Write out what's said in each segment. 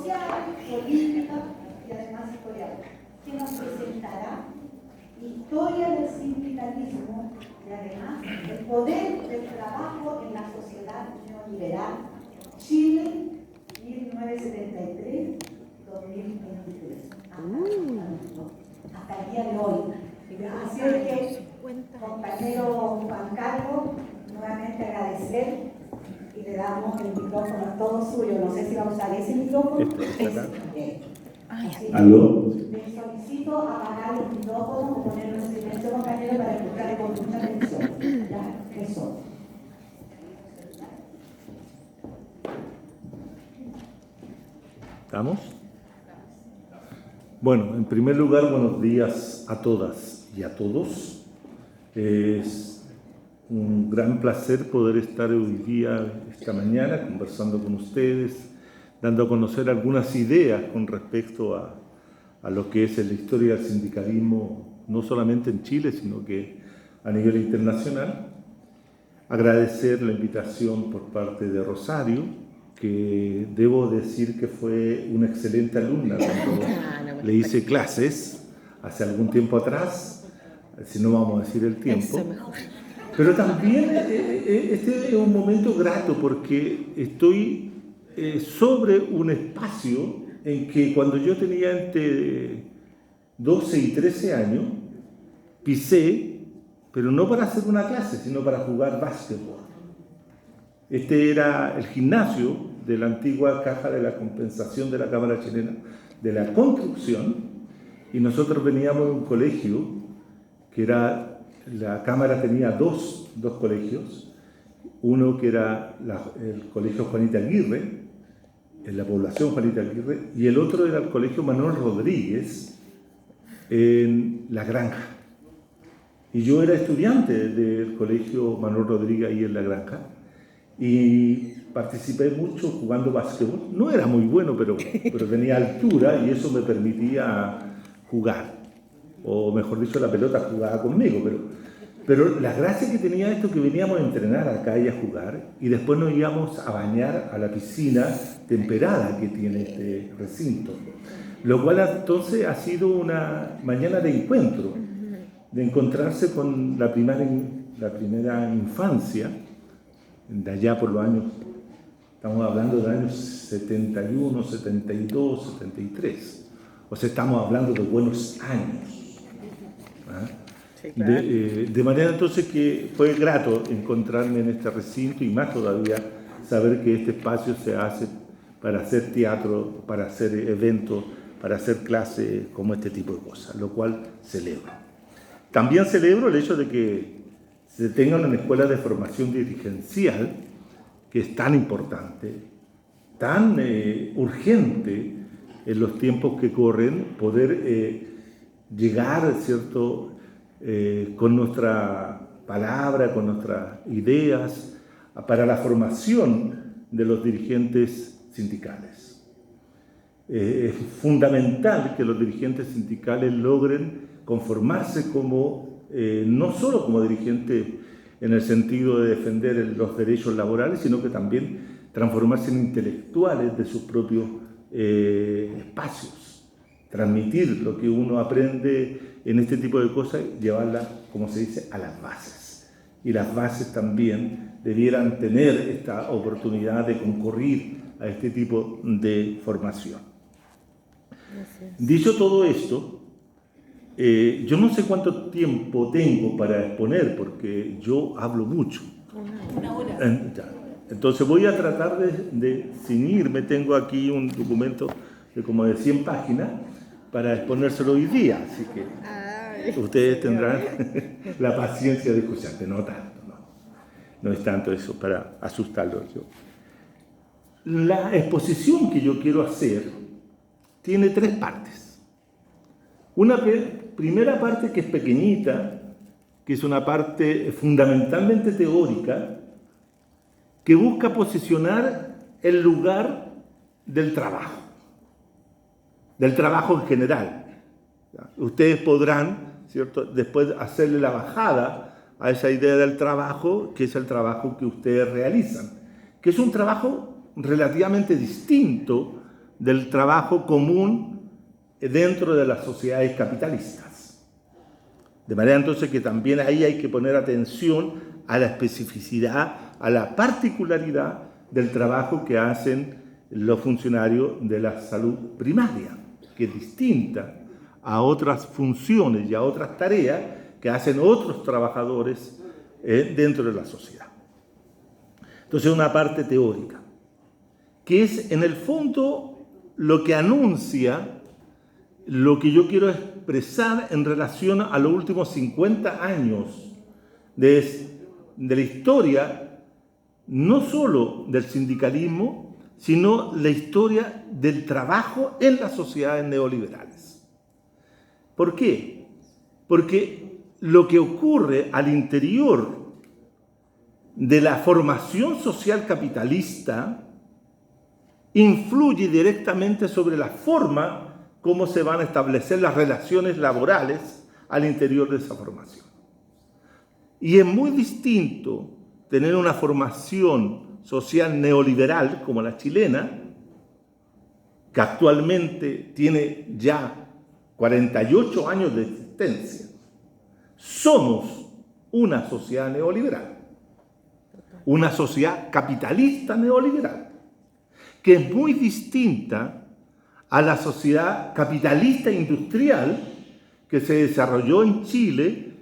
social, política y además editorial, que nos presentará historia del sindicalismo y además el poder del trabajo en la sociedad neoliberal, Chile, 1973-2023. Hasta el día de hoy. Así es que, compañero Juan Carlos, nuevamente agradecer y le damos el micrófono todo suyo. No sé si va a usar ese micrófono. ¿Aló? Le solicito apagar el micrófono o ponerlo en silencio, compañero, para escucharle con mucha atención. ¿Ya? Eso. ¿Estamos? Bueno, en primer lugar, buenos días a todas y a todos. Es un gran placer poder estar hoy día, esta mañana, conversando con ustedes, dando a conocer algunas ideas con respecto a lo que es la historia del sindicalismo, no solamente en Chile, sino que a nivel internacional. Agradecer la invitación por parte de Rosario, que debo decir que fue una excelente alumna cuando le hice clases hace algún tiempo atrás, si no vamos a decir el tiempo. Pero también este es un momento grato porque estoy sobre un espacio en que cuando yo tenía entre 12 y 13 años, pisé, pero no para hacer una clase, sino para jugar básquetbol. Este era el gimnasio de la antigua Caja de la Compensación de la Cámara Chilena de la Construcción, y nosotros veníamos de un colegio que era, la Cámara tenía dos colegios, uno que era el Colegio Juanita Aguirre, en la población Juanita Aguirre, y el otro era el Colegio Manuel Rodríguez, en La Granja. Y yo era estudiante del Colegio Manuel Rodríguez ahí en La Granja, y participé mucho jugando básquetbol. No era muy bueno, pero tenía altura y eso me permitía jugar. O mejor dicho, la pelota jugaba conmigo. Pero la gracia que tenía esto que veníamos a entrenar acá y a jugar, y después nos íbamos a bañar a la piscina temperada que tiene este recinto. Lo cual entonces ha sido una mañana de encuentro, de encontrarse con la primera infancia, de allá por los años, estamos hablando de los años 71, 72, 73. O sea, estamos hablando de buenos años. ¿Ah? Sí, claro. De manera entonces que fue grato encontrarme en este recinto y más todavía saber que este espacio se hace para hacer teatro, para hacer eventos, para hacer clases como este tipo de cosas, lo cual celebro. También celebro el hecho de que se tenga una escuela de formación dirigencial, que es tan importante, tan urgente en los tiempos que corren, poder llegar, ¿cierto?, con nuestra palabra, con nuestras ideas, para la formación de los dirigentes sindicales. Es fundamental que los dirigentes sindicales logren conformarse como no solo como dirigentes en el sentido de defender los derechos laborales, sino que también transformarse en intelectuales de sus propios espacios, transmitir lo que uno aprende en este tipo de cosas, llevarla, como se dice, a las bases. Y las bases también debieran tener esta oportunidad de concurrir a este tipo de formación. Dicho todo esto, yo no sé cuánto tiempo tengo para exponer, porque yo hablo mucho. Una hora. Entonces voy a tratar de ceñirme. Tengo aquí un documento de como de 100 páginas para exponérselo hoy día, así que ustedes tendrán la paciencia de escucharte, no tanto, no es tanto eso para asustarlos yo. La exposición que yo quiero hacer tiene 3 partes. Una primera parte que es pequeñita, que es una parte fundamentalmente teórica, que busca posicionar el lugar del trabajo en general. Ustedes podrán, ¿cierto?, después hacerle la bajada a esa idea del trabajo, que es el trabajo que ustedes realizan, que es un trabajo relativamente distinto del trabajo común dentro de las sociedades capitalistas. De manera entonces que también ahí hay que poner atención a la especificidad, a la particularidad del trabajo que hacen los funcionarios de la salud primaria, que es distinta a otras funciones y a otras tareas que hacen otros trabajadores dentro de la sociedad. Entonces, una parte teórica, que es en el fondo lo que anuncia lo que yo quiero expresar en relación a los últimos 50 años de la historia, no solo del sindicalismo, sino la historia del trabajo en las sociedades neoliberales. ¿Por qué? Porque lo que ocurre al interior de la formación social capitalista influye directamente sobre la forma como se van a establecer las relaciones laborales al interior de esa formación. Y es muy distinto tener una formación social neoliberal como la chilena, que actualmente tiene ya 48 años de existencia. Somos una sociedad neoliberal, una sociedad capitalista neoliberal, que es muy distinta a la sociedad capitalista industrial que se desarrolló en Chile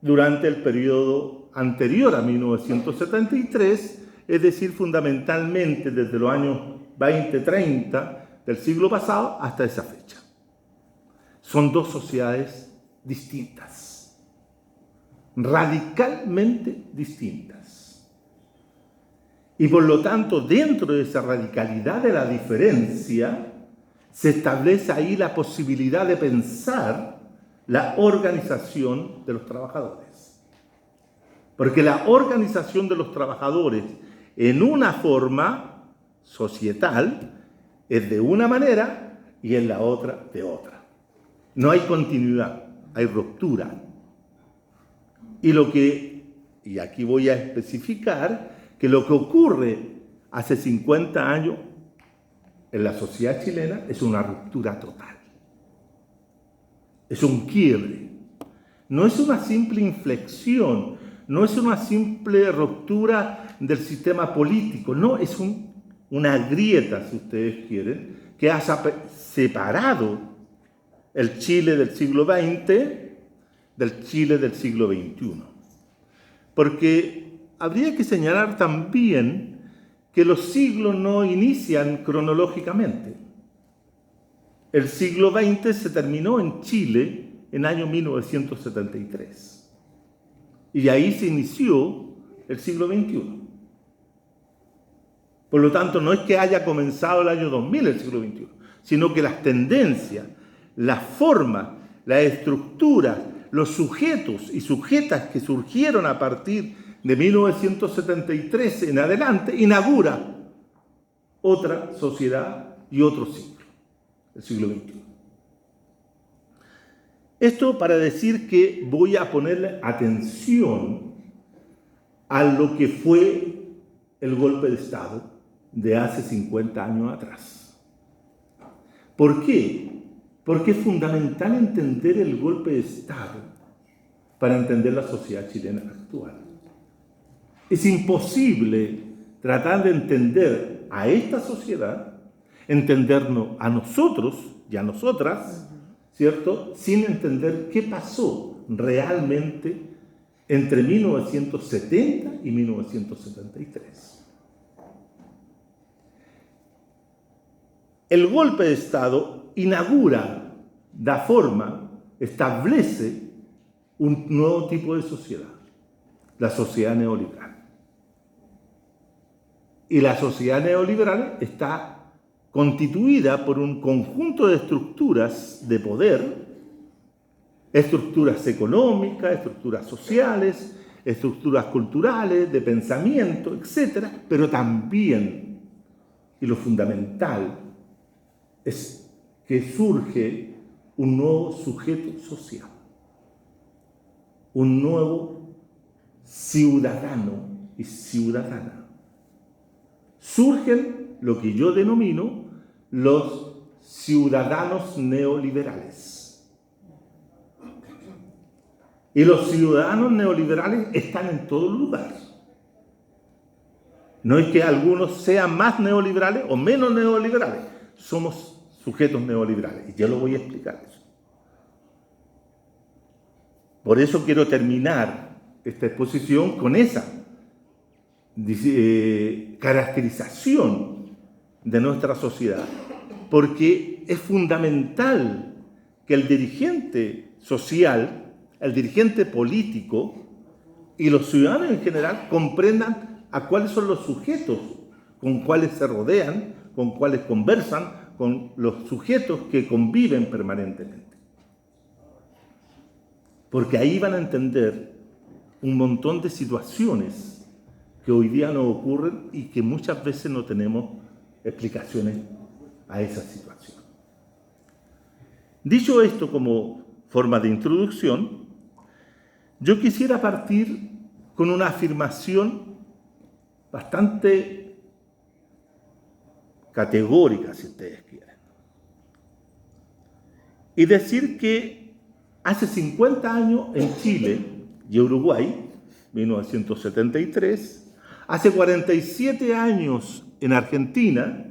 durante el periodo anterior a 1973, es decir, fundamentalmente desde los años 20-30 del siglo pasado hasta esa fecha. Son dos sociedades distintas, radicalmente distintas. Y por lo tanto, dentro de esa radicalidad de la diferencia, se establece ahí la posibilidad de pensar la organización de los trabajadores. Porque la organización de los trabajadores en una forma societal es de una manera y en la otra de otra. No hay continuidad, hay ruptura. Y aquí voy a especificar que lo que ocurre hace 50 años en la sociedad chilena es una ruptura total. Es un quiebre. No es una simple inflexión, no es una simple ruptura del sistema político, no, es una grieta, si ustedes quieren, que ha separado el Chile del siglo XX del Chile del siglo XXI. Porque habría que señalar también que los siglos no inician cronológicamente. El siglo XX se terminó en Chile en el año 1973. Y ahí se inició el siglo XXI. Por lo tanto, no es que haya comenzado el año 2000 el siglo XXI, sino que las tendencias, las formas, las estructuras, los sujetos y sujetas que surgieron a partir de 1973 en adelante, inaugura otra sociedad y otro siglo, el siglo XXI. Esto para decir que voy a ponerle atención a lo que fue el golpe de Estado de hace 50 años atrás. ¿Por qué? Porque es fundamental entender el golpe de Estado para entender la sociedad chilena actual. Es imposible tratar de entender a esta sociedad, entendernos a nosotros y a nosotras, ¿cierto?, sin entender qué pasó realmente entre 1970 y 1973. El golpe de Estado inaugura, da forma, establece un nuevo tipo de sociedad, la sociedad neoliberal. Y la sociedad neoliberal está constituida por un conjunto de estructuras de poder, estructuras económicas, estructuras sociales, estructuras culturales, de pensamiento, etc. Pero también, y lo fundamental, es que surge un nuevo sujeto social, un nuevo ciudadano y ciudadana. Surgen lo que yo denomino los ciudadanos neoliberales. Y los ciudadanos neoliberales están en todo lugar. No es que algunos sean más neoliberales o menos neoliberales. Somos sujetos neoliberales. Y yo lo voy a explicar eso. Por eso quiero terminar esta exposición con esa caracterización de nuestra sociedad. Porque es fundamental que el dirigente social, el dirigente político y los ciudadanos en general comprendan a cuáles son los sujetos con cuáles se rodean, con cuáles conversan, con los sujetos que conviven permanentemente. Porque ahí van a entender un montón de situaciones que hoy día nos ocurren y que muchas veces no tenemos explicaciones a esa situación. Dicho esto como forma de introducción, yo quisiera partir con una afirmación bastante categórica, si ustedes quieren. Y decir que hace 50 años en Chile y Uruguay, 1973, hace 47 años en Argentina,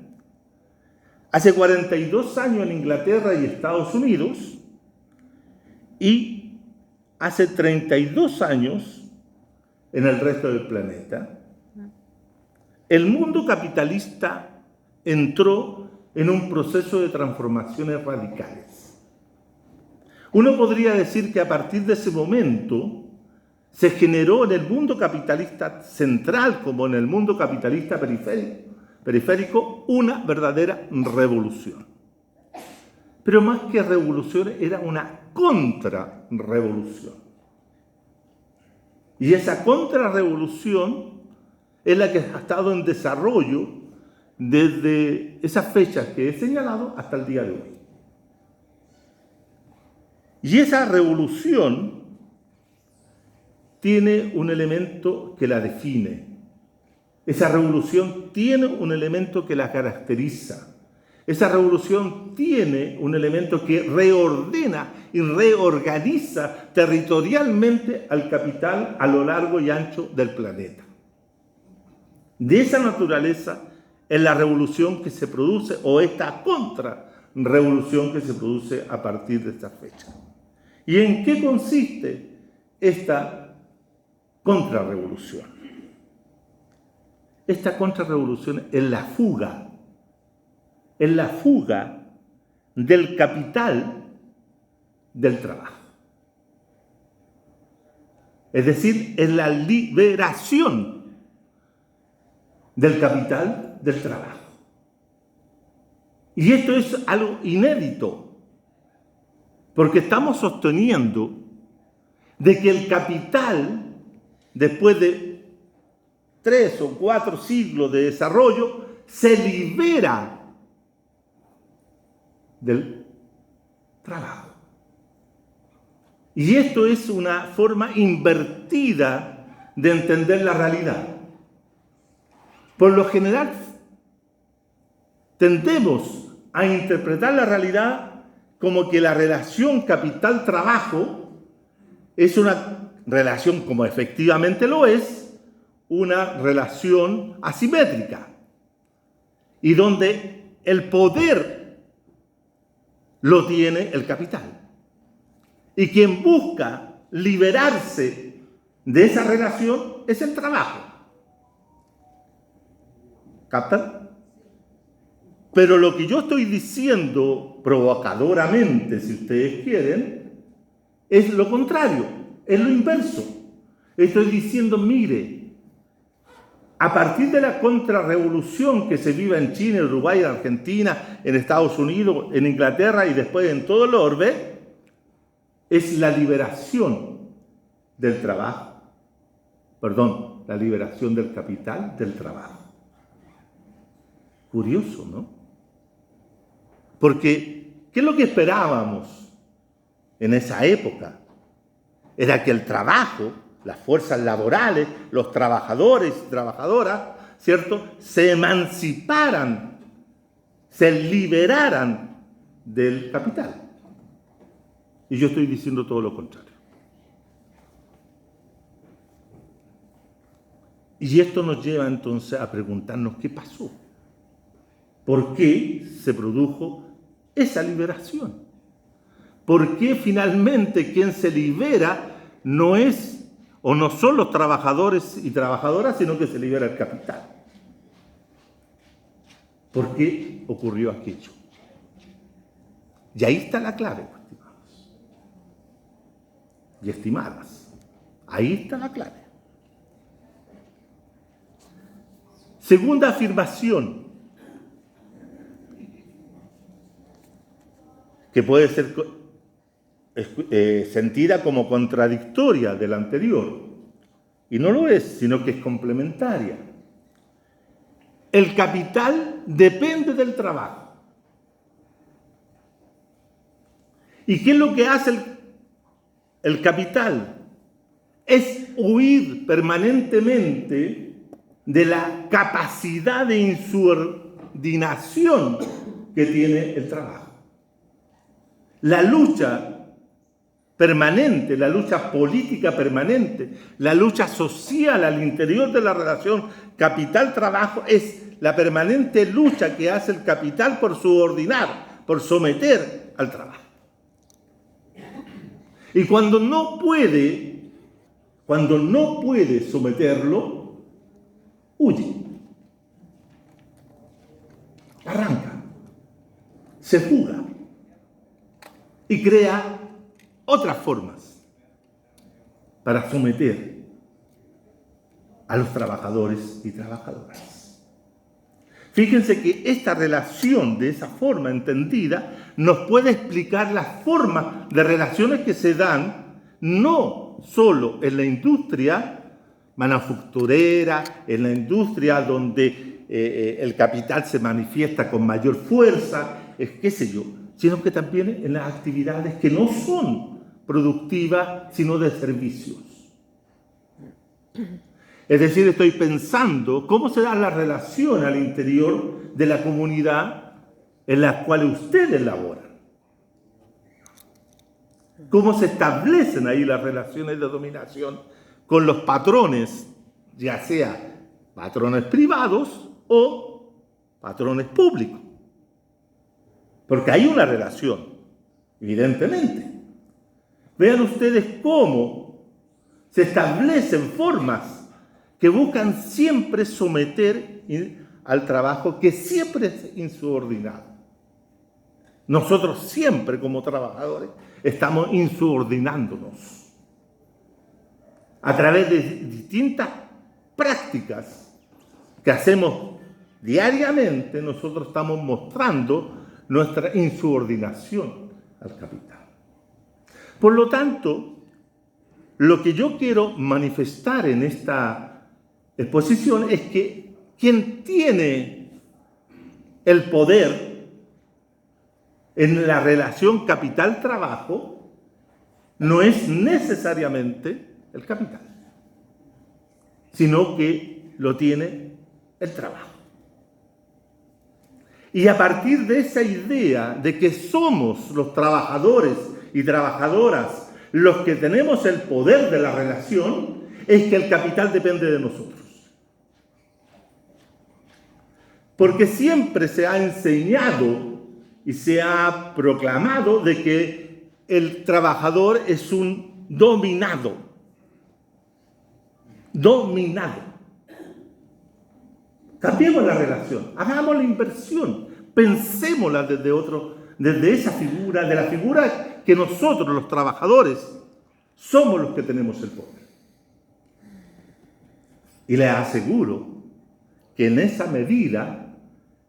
hace 42 años en Inglaterra y Estados Unidos, y hace 32 años en el resto del planeta, el mundo capitalista entró en un proceso de transformaciones radicales. Uno podría decir que a partir de ese momento se generó en el mundo capitalista central como en el mundo capitalista periférico una verdadera revolución. Pero más que revolución era una contrarrevolución. Y esa contrarrevolución es la que ha estado en desarrollo desde esas fechas que he señalado hasta el día de hoy. Y esa revolución tiene un elemento que la define. Esa revolución tiene un elemento que la caracteriza. Esa revolución tiene un elemento que reordena y reorganiza territorialmente al capital a lo largo y ancho del planeta. De esa naturaleza es la revolución que se produce, o esta contrarrevolución que se produce a partir de esta fecha. ¿Y en qué consiste esta contrarrevolución? Esta contrarrevolución es la fuga del capital del trabajo. Es decir, es la liberación del capital del trabajo. Y esto es algo inédito, porque estamos sosteniendo de que el capital, después de 3 o 4 siglos de desarrollo, se libera del trabajo. Y esto es una forma invertida de entender la realidad. Por lo general, tendemos a interpretar la realidad como que la relación capital-trabajo es una relación, como efectivamente lo es, una relación asimétrica, y donde el poder lo tiene el capital. Y quien busca liberarse de esa relación es el trabajo. ¿Captan? Pero lo que yo estoy diciendo provocadoramente, si ustedes quieren, es lo contrario, es lo inverso. Estoy diciendo, mire, a partir de la contrarrevolución que se vive en China, en Uruguay, en Argentina, en Estados Unidos, en Inglaterra y después en todo el orbe, es la liberación del trabajo, la liberación del capital del trabajo. Curioso, ¿no? Porque, ¿qué es lo que esperábamos en esa época? Era que el trabajo, las fuerzas laborales, los trabajadores y trabajadoras, ¿cierto?, se emanciparan se liberaran del capital. Y yo estoy diciendo todo lo contrario. Y esto nos lleva entonces a preguntarnos qué pasó. ¿Por qué se produjo esa liberación? ¿Por qué finalmente quien se libera no es o no son los trabajadores y trabajadoras, sino que se libera el capital? ¿Por qué ocurrió aquello? Y ahí está la clave, estimados y estimadas. Ahí está la clave. Segunda afirmación, que puede ser sentida como contradictoria de la anterior, y no lo es, sino que es complementaria. El capital depende del trabajo. ¿Y qué es lo que hace el capital? Es huir permanentemente de la capacidad de insubordinación que tiene el trabajo. La lucha permanente, la lucha política permanente, la lucha social al interior de la relación capital-trabajo es la permanente lucha que hace el capital por subordinar, por someter al trabajo. Y cuando no puede someterlo, huye, arranca, se fuga y crea otras formas para someter a los trabajadores y trabajadoras. Fíjense que esta relación, de esa forma entendida, nos puede explicar las formas de relaciones que se dan no solo en la industria manufacturera, en la industria donde el capital se manifiesta con mayor fuerza, qué sé yo, sino que también en las actividades que no son productivas, sino de servicios. Es decir, estoy pensando cómo se da la relación al interior de la comunidad en la cual ustedes laboran. Cómo se establecen ahí las relaciones de dominación con los patrones, ya sea patrones privados o patrones públicos. Porque hay una relación, evidentemente. Vean ustedes cómo se establecen formas que buscan siempre someter al trabajo, que siempre es insubordinado. Nosotros siempre como trabajadores estamos insubordinándonos a través de distintas prácticas que hacemos diariamente. Nosotros estamos mostrando nuestra insubordinación al capital. Por lo tanto, lo que yo quiero manifestar en esta exposición es que quien tiene el poder en la relación capital-trabajo no es necesariamente el capital, sino que lo tiene el trabajo. Y a partir de esa idea de que somos los trabajadores y trabajadoras los que tenemos el poder de la relación, es que el capital depende de nosotros. Porque siempre se ha enseñado y se ha proclamado de que el trabajador es un dominado. Cambiemos la relación, hagamos la inversión, pensémosla desde esa figura, de la figura que nosotros, los trabajadores, somos los que tenemos el poder. Y les aseguro que en esa medida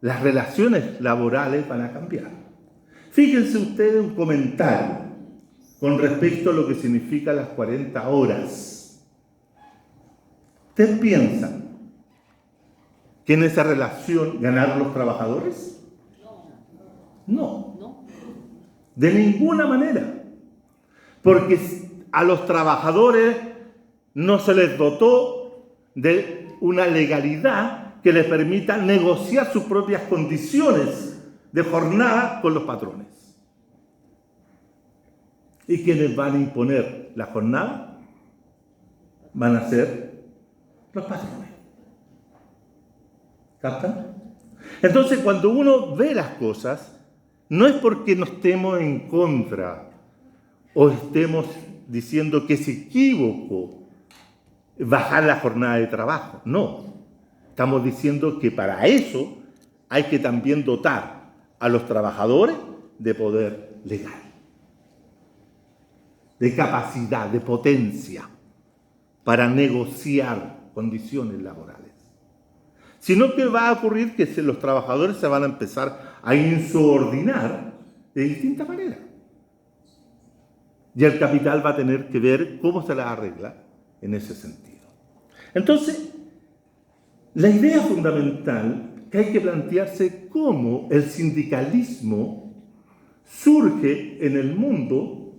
las relaciones laborales van a cambiar. Fíjense ustedes un comentario con respecto a lo que significa las 40 horas. ¿Ustedes piensan que en esa relación ganaron los trabajadores? No. De ninguna manera. Porque a los trabajadores no se les dotó de una legalidad que les permita negociar sus propias condiciones de jornada con los patrones. ¿Y quienes van a imponer la jornada? Van a ser los patrones. ¿Captan? Entonces, cuando uno ve las cosas, no es porque no estemos en contra o estemos diciendo que es equívoco bajar la jornada de trabajo. No. Estamos diciendo que para eso hay que también dotar a los trabajadores de poder legal, de capacidad, de potencia para negociar condiciones laborales. Sino que va a ocurrir que los trabajadores se van a empezar a insubordinar de distintas maneras. Y el capital va a tener que ver cómo se las arregla en ese sentido. Entonces, la idea fundamental que hay que plantearse cómo el sindicalismo surge en el mundo,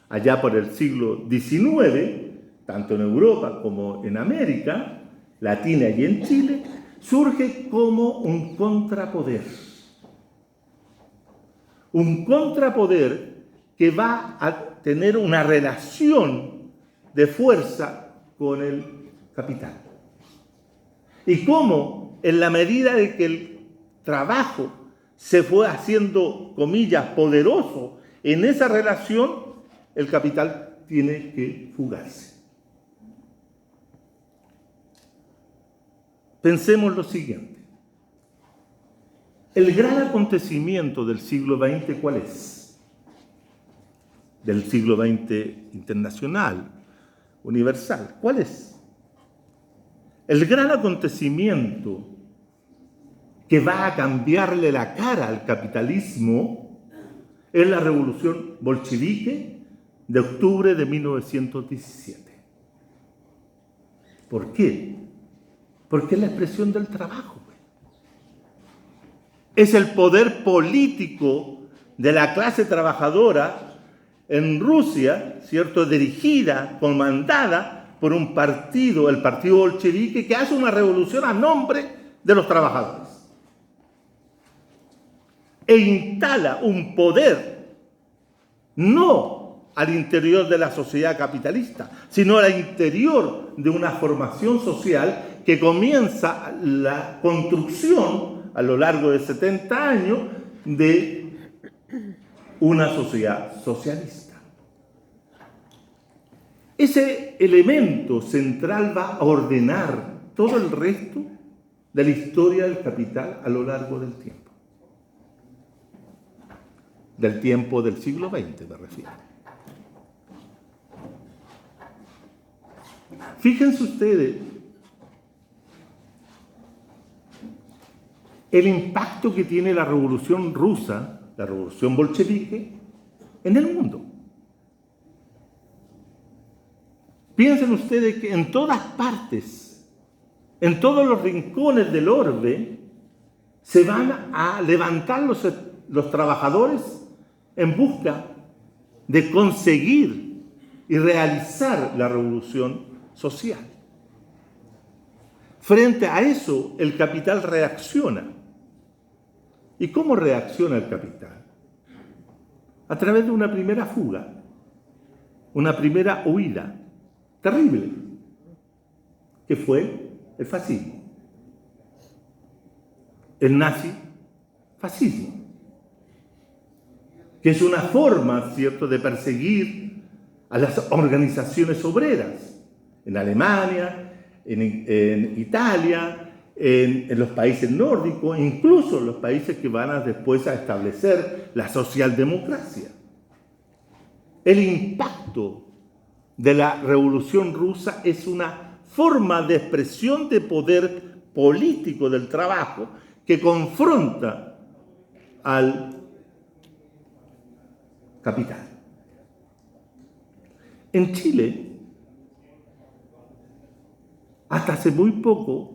allá por el siglo XIX, tanto en Europa como en América Latina y en Chile, surge como un contrapoder. Un contrapoder que va a tener una relación de fuerza con el capital. Y cómo, en la medida de que el trabajo se fue haciendo, comillas, poderoso en esa relación, el capital tiene que fugarse. Pensemos lo siguiente. El gran acontecimiento del siglo XX, ¿cuál es? Del siglo XX internacional, universal, ¿cuál es? El gran acontecimiento que va a cambiarle la cara al capitalismo es la revolución bolchevique de octubre de 1917. ¿Por qué? Porque es la expresión del trabajo. Es el poder político de la clase trabajadora en Rusia, ¿cierto? Dirigida, comandada por un partido, el partido bolchevique, que hace una revolución a nombre de los trabajadores. E instala un poder, no al interior de la sociedad capitalista, sino al interior de una formación social que comienza la construcción a lo largo de 70 años de una sociedad socialista. Ese elemento central va a ordenar todo el resto de la historia del capital a lo largo del tiempo. Del tiempo del siglo XX, me refiero. Fíjense ustedes el impacto que tiene la revolución rusa, la revolución bolchevique, en el mundo. Piensen ustedes que en todas partes, en todos los rincones del orbe, se van a levantar los trabajadores en busca de conseguir y realizar la revolución social. Frente a eso, el capital reacciona. ¿Y cómo reacciona el capital? A través de una primera fuga, una primera huida terrible, que fue el fascismo, el nazifascismo, que es una forma, ¿cierto?, de perseguir a las organizaciones obreras en Alemania, en Italia, en los países nórdicos, incluso en los países que van después a establecer la socialdemocracia. El impacto de la Revolución Rusa es una forma de expresión de poder político del trabajo que confronta al capital. En Chile, hasta hace muy poco,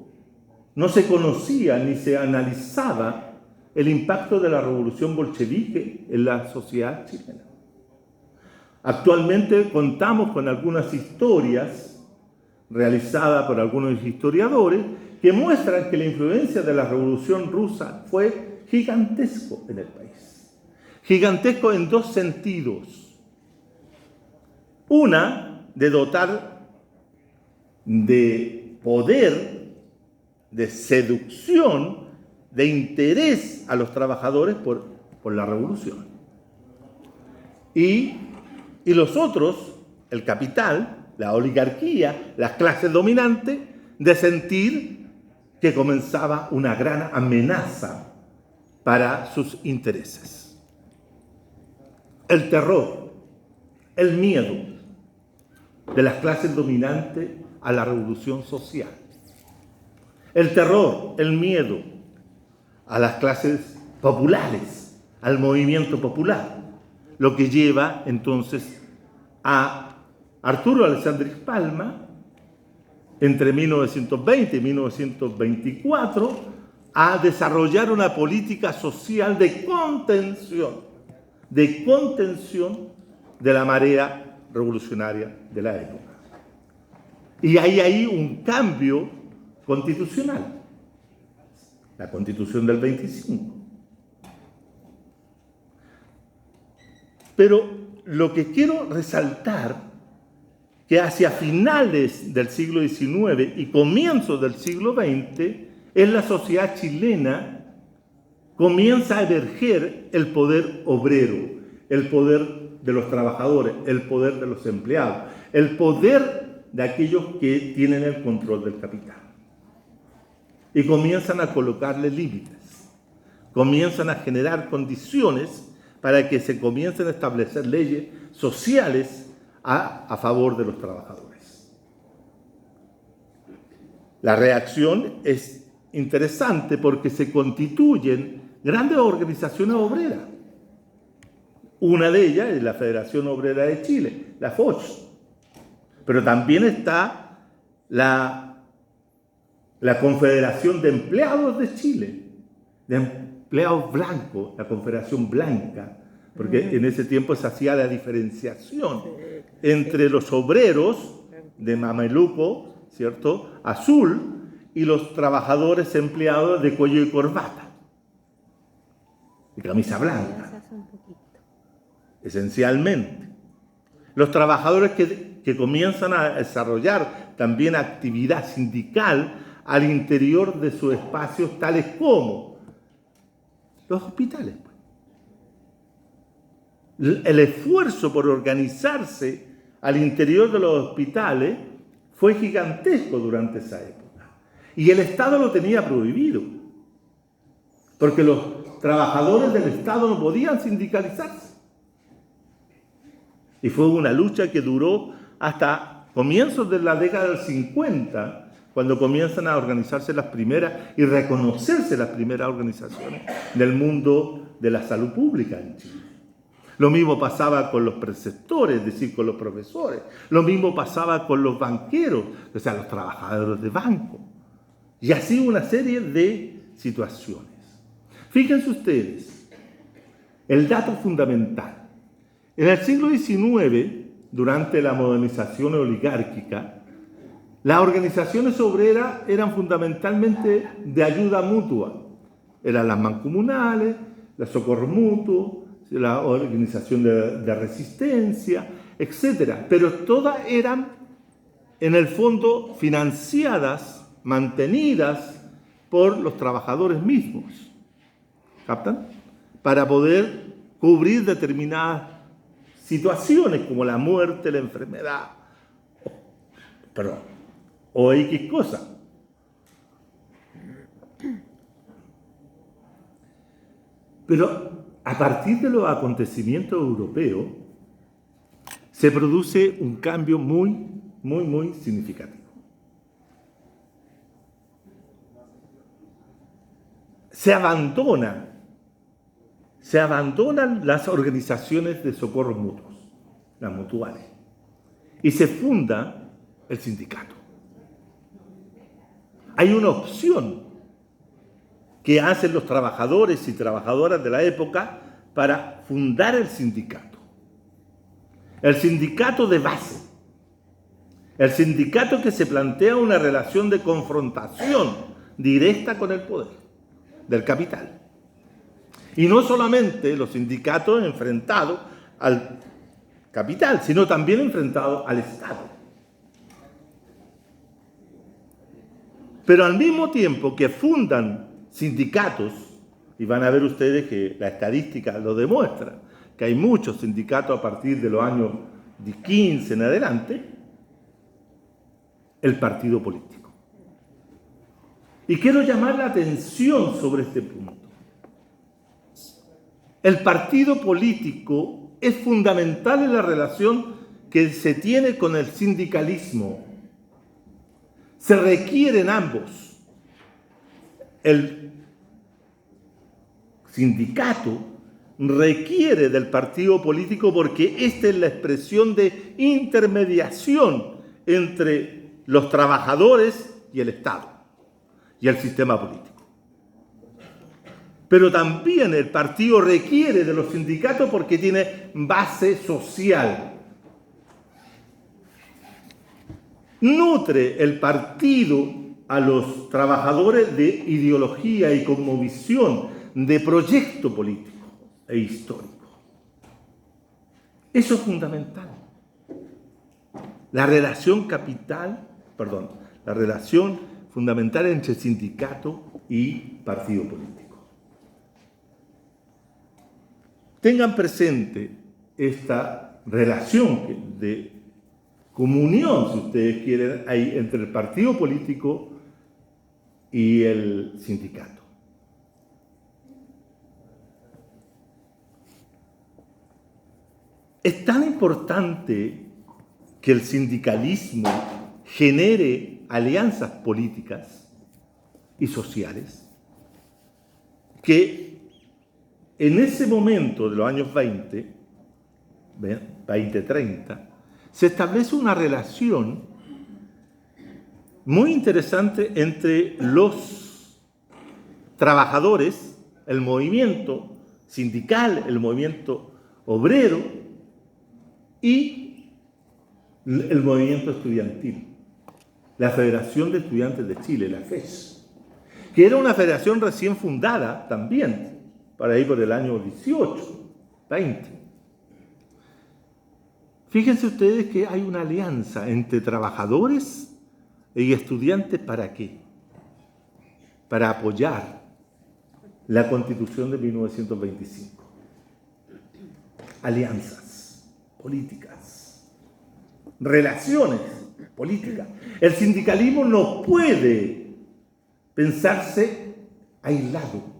no se conocía ni se analizaba el impacto de la revolución bolchevique en la sociedad chilena. Actualmente contamos con algunas historias realizadas por algunos historiadores que muestran que la influencia de la revolución rusa fue gigantesco en el país. Gigantesco en dos sentidos. Una, de dotar de poder, de seducción, de interés a los trabajadores por la revolución. Y los otros, el capital, la oligarquía, las clases dominantes, de sentir que comenzaba una gran amenaza para sus intereses. El terror, el miedo de las clases dominantes a la revolución social. El terror, el miedo a las clases populares, al movimiento popular, lo que lleva entonces a Arturo Alexandre Palma, entre 1920 y 1924, a desarrollar una política social de contención de la marea revolucionaria de la época. Y hay ahí un cambio constitucional, la Constitución del 25. Pero lo que quiero resaltar, que hacia finales del siglo XIX y comienzos del siglo XX, en la sociedad chilena comienza a emerger el poder obrero, el poder de los trabajadores, el poder de los empleados, el poder de aquellos que tienen el control del capital. Y comienzan a colocarle límites, comienzan a generar condiciones para que se comiencen a establecer leyes sociales a favor de los trabajadores. La reacción es interesante porque se constituyen grandes organizaciones obreras. Una de ellas es la Federación Obrera de Chile, la FOCH. Pero también está la Confederación de Empleados de Chile, de empleados blancos, la Confederación Blanca, porque en ese tiempo se hacía la diferenciación entre los obreros de mameluco, ¿cierto?, azul, y los trabajadores empleados de cuello y corbata, y camisa blanca, esencialmente. Los trabajadores que comienzan a desarrollar también actividad sindical al interior de sus espacios, tales como los hospitales. El esfuerzo por organizarse al interior de los hospitales fue gigantesco durante esa época. Y el Estado lo tenía prohibido, porque los trabajadores del Estado no podían sindicalizarse. Y fue una lucha que duró hasta comienzos de la década del 50, cuando comienzan a organizarse las primeras y reconocerse las primeras organizaciones del mundo de la salud pública en Chile. Lo mismo pasaba con los preceptores, es decir, con los profesores. Lo mismo pasaba con los banqueros, o sea, los trabajadores de banco. Y así una serie de situaciones. Fíjense ustedes, el dato fundamental. En el siglo XIX, durante la modernización oligárquica, las organizaciones obreras eran fundamentalmente de ayuda mutua. Eran las mancomunales, el socorro mutuo, la organización de resistencia, etc. Pero todas eran, en el fondo, financiadas, mantenidas por los trabajadores mismos. ¿Captan? Para poder cubrir determinadas situaciones como la muerte, la enfermedad, o X cosa. Pero a partir de los acontecimientos europeos se produce un cambio muy significativo. Se abandonan las organizaciones de socorros mutuos, las mutuales, y se funda el sindicato. Hay una opción que hacen los trabajadores y trabajadoras de la época para fundar el sindicato de base, el sindicato que se plantea una relación de confrontación directa con el poder del capital. Y no solamente los sindicatos enfrentados al capital, sino también enfrentados al Estado. Pero al mismo tiempo que fundan sindicatos, y van a ver ustedes que la estadística lo demuestra, que hay muchos sindicatos a partir de los años 15 en adelante, el partido político. Y quiero llamar la atención sobre este punto. El partido político es fundamental en la relación que se tiene con el sindicalismo. Se requieren ambos. El sindicato requiere del partido político porque esta es la expresión de intermediación entre los trabajadores y el Estado y el sistema político. Pero también el partido requiere de los sindicatos porque tiene base social. Nutre el partido a los trabajadores de ideología y cosmovisión, de proyecto político e histórico. Eso es fundamental. La relación fundamental entre sindicato y partido político. Tengan presente esta relación de comunión, si ustedes quieren, hay entre el partido político y el sindicato. Es tan importante que el sindicalismo genere alianzas políticas y sociales que en ese momento de los años 20-30, se establece una relación muy interesante entre los trabajadores, el movimiento sindical, el movimiento obrero y el movimiento estudiantil. La Federación de Estudiantes de Chile, la FES, que era una federación recién fundada también, para ir por el año 18, 20. Fíjense ustedes que hay una alianza entre trabajadores y estudiantes, ¿para qué? Para apoyar la Constitución de 1925. Alianzas políticas, relaciones políticas. El sindicalismo no puede pensarse aislado.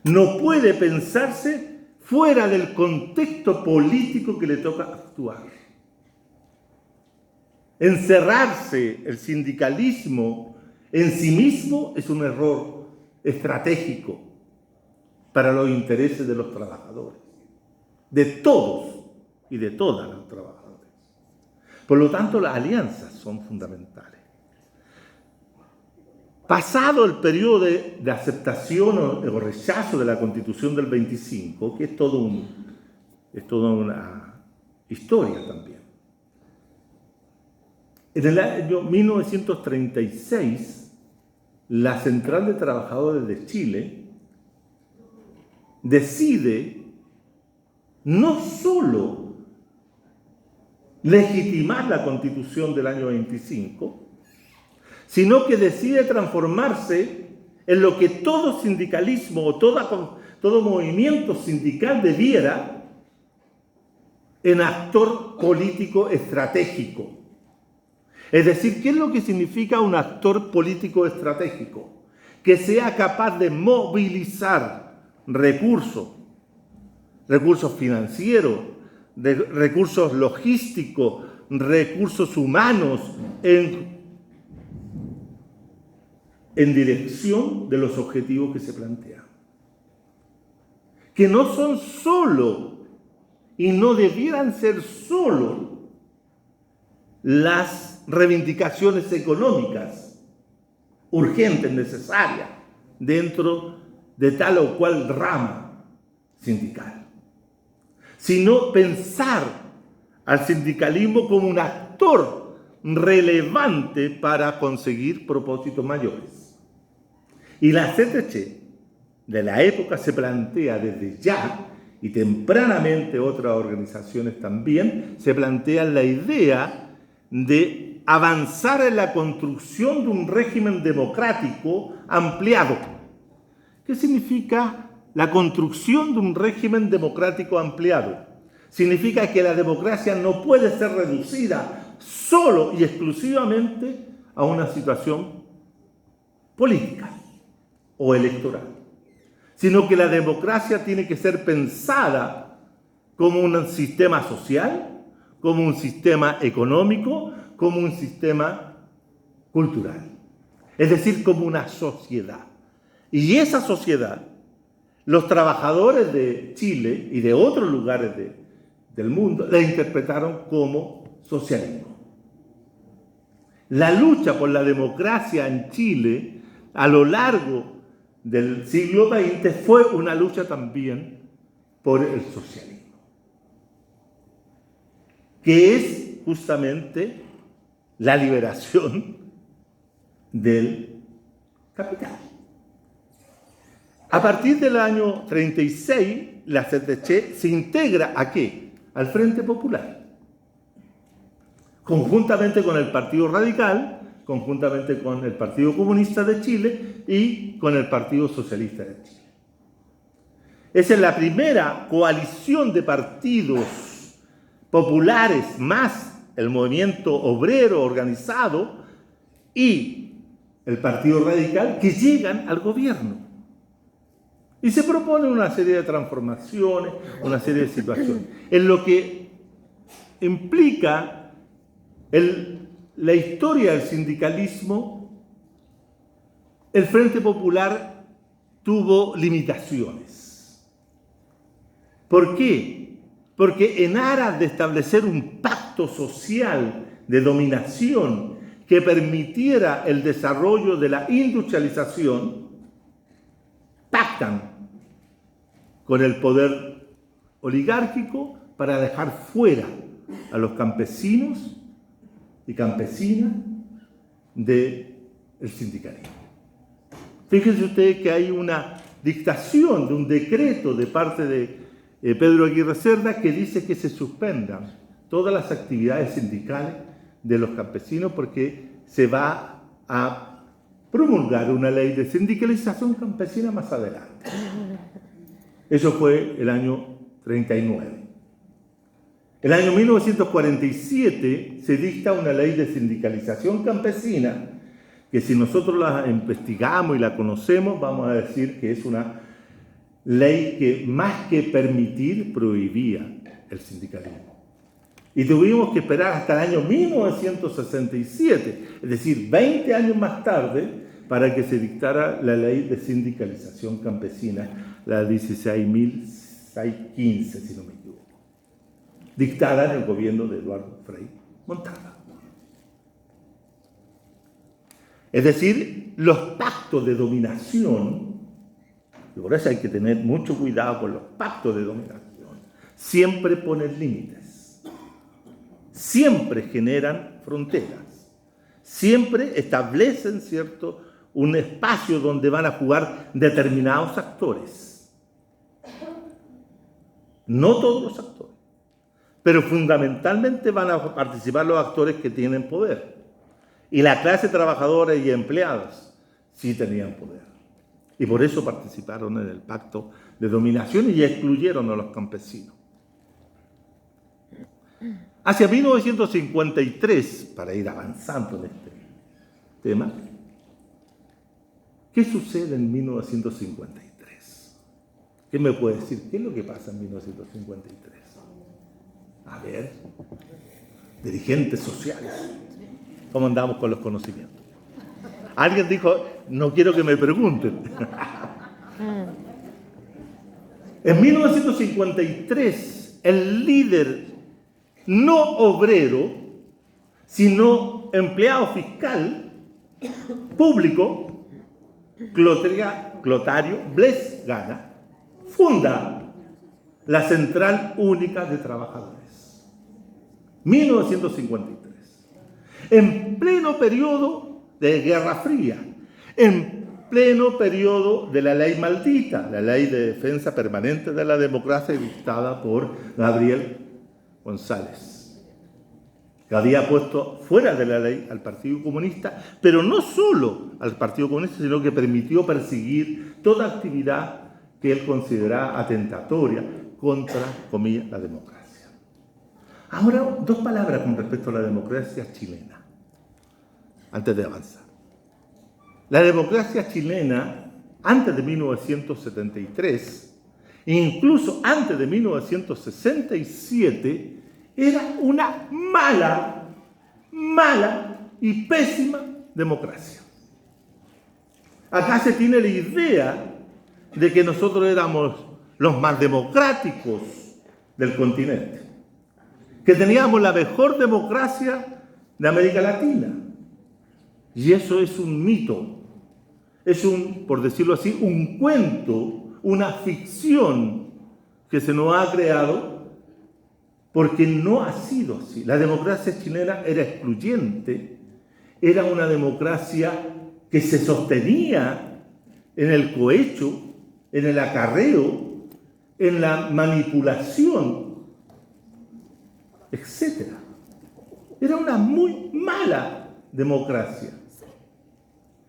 No puede pensarse fuera del contexto político que le toca actuar. Encerrarse el sindicalismo en sí mismo es un error estratégico para los intereses de los trabajadores, de todos y de todas los trabajadores. Por lo tanto, las alianzas son fundamentales. Pasado el periodo de aceptación o rechazo de la Constitución del 25, que es toda una historia también. En el año 1936, la Central de Trabajadores de Chile decide no solo legitimar la Constitución del año 25, sino que decide transformarse en lo que todo sindicalismo o todo movimiento sindical debiera, en actor político estratégico. Es decir, ¿qué es lo que significa un actor político estratégico? Que sea capaz de movilizar recursos financieros, recursos logísticos, recursos humanos en dirección de los objetivos que se plantean. Que no son solo y no debieran ser solo las reivindicaciones económicas urgentes, necesarias, dentro de tal o cual rama sindical, sino pensar al sindicalismo como un actor relevante para conseguir propósitos mayores. Y la CTC de la época se plantea desde ya, y tempranamente otras organizaciones también, se plantean la idea de avanzar en la construcción de un régimen democrático ampliado. ¿Qué significa la construcción de un régimen democrático ampliado? Significa que la democracia no puede ser reducida solo y exclusivamente a una situación política o electoral, sino que la democracia tiene que ser pensada como un sistema social, como un sistema económico, como un sistema cultural, es decir, como una sociedad. Y esa sociedad, los trabajadores de Chile y de otros lugares del mundo la interpretaron como socialismo. La lucha por la democracia en Chile a lo largo del siglo XX fue una lucha también por el socialismo, que es justamente la liberación del capital. A partir del año 36, la CDC se integra ¿a qué? Al Frente Popular, conjuntamente con el Partido Radical, conjuntamente con el Partido Comunista de Chile y con el Partido Socialista de Chile. Esa es la primera coalición de partidos populares más el movimiento obrero organizado y el Partido Radical que llegan al gobierno. Y se propone una serie de transformaciones, una serie de situaciones, en lo que implica la historia del sindicalismo. El Frente Popular tuvo limitaciones. ¿Por qué? Porque en aras de establecer un pacto social de dominación que permitiera el desarrollo de la industrialización, pactan con el poder oligárquico para dejar fuera a los campesinos y campesinas del sindicalismo. Fíjense ustedes que hay una dictación de un decreto de parte de Pedro Aguirre Cerda que dice que se suspendan todas las actividades sindicales de los campesinos porque se va a promulgar una ley de sindicalización campesina más adelante. Eso fue el año 39. El año 1947 se dicta una ley de sindicalización campesina que si nosotros la investigamos y la conocemos, vamos a decir que es una ley que más que permitir, prohibía el sindicalismo. Y tuvimos que esperar hasta el año 1967, es decir, 20 años más tarde, para que se dictara la ley de sindicalización campesina, la 16.615, si no me equivoco, dictada en el gobierno de Eduardo Frei Montalva. Es decir, los pactos de dominación, y por eso hay que tener mucho cuidado con los pactos de dominación, siempre ponen límites, siempre generan fronteras, siempre establecen, ¿cierto?, un espacio donde van a jugar determinados actores. No todos los actores, pero fundamentalmente van a participar los actores que tienen poder. Y la clase trabajadora y empleados sí tenían poder. Y por eso participaron en el pacto de dominación y excluyeron a los campesinos. Hacia 1953, para ir avanzando en este tema, ¿qué sucede en 1953? ¿Qué me puede decir? ¿Qué es lo que pasa en 1953? A ver, dirigentes sociales, ¿cómo andamos con los conocimientos? Alguien dijo, no quiero que me pregunten. En 1953, el líder no obrero, sino empleado fiscal público, Clotario Bles Gana, funda la Central Única de Trabajadores. 1953. En pleno periodo de Guerra Fría, en pleno periodo de la ley maldita, la ley de defensa permanente de la democracia dictada por Gabriel González, que había puesto fuera de la ley al Partido Comunista, pero no solo al Partido Comunista, sino que permitió perseguir toda actividad que él consideraba atentatoria contra, comillas, la democracia. Ahora, dos palabras con respecto a la democracia chilena, antes de avanzar. La democracia chilena, antes de 1973, incluso antes de 1967, era una mala y pésima democracia. Acá se tiene la idea de que nosotros éramos los más democráticos del continente, que teníamos la mejor democracia de América Latina. Y eso es un mito, es por decirlo así, un cuento, una ficción que se nos ha creado porque no ha sido así. La democracia chilena era excluyente, era una democracia que se sostenía en el cohecho, en el acarreo, en la manipulación, etc. Era una muy mala democracia.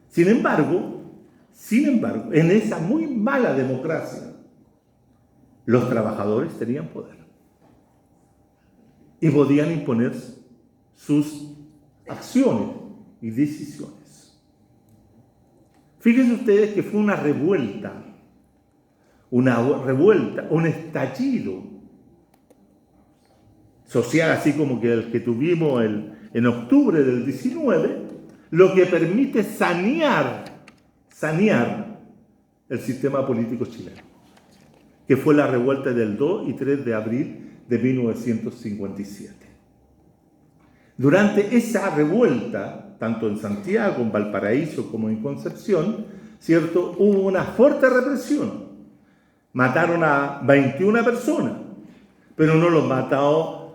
Sin embargo, en esa muy mala democracia, los trabajadores tenían poder y podían imponer sus acciones y decisiones. Fíjense ustedes que fue una revuelta, un estallido social, así como que el que tuvimos en octubre del 19, lo que permite sanear el sistema político chileno, que fue la revuelta del 2 y 3 de abril de 1957. Durante esa revuelta, tanto en Santiago, en Valparaíso como en Concepción, ¿cierto?, hubo una fuerte represión. Mataron a 21 personas, pero no los mataron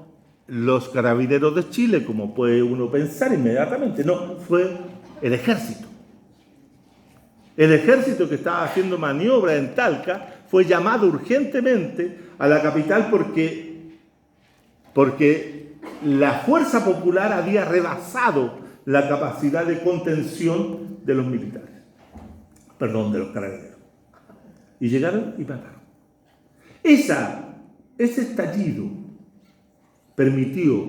los carabineros de Chile, como puede uno pensar inmediatamente. No, fue el ejército. El ejército que estaba haciendo maniobra en Talca fue llamado urgentemente a la capital porque la fuerza popular había rebasado la capacidad de contención de los militares, de los carabineros. Y llegaron y mataron. Ese estallido permitió,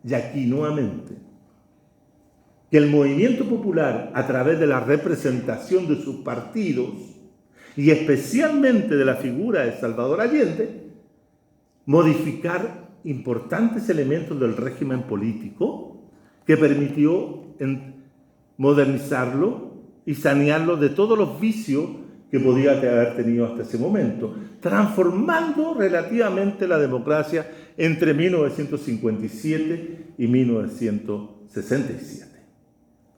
y aquí nuevamente, que el movimiento popular, a través de la representación de sus partidos, y especialmente de la figura de Salvador Allende, modificar importantes elementos del régimen político que permitió modernizarlo y sanearlo de todos los vicios que podía haber tenido hasta ese momento, transformando relativamente la democracia entre 1957 y 1967.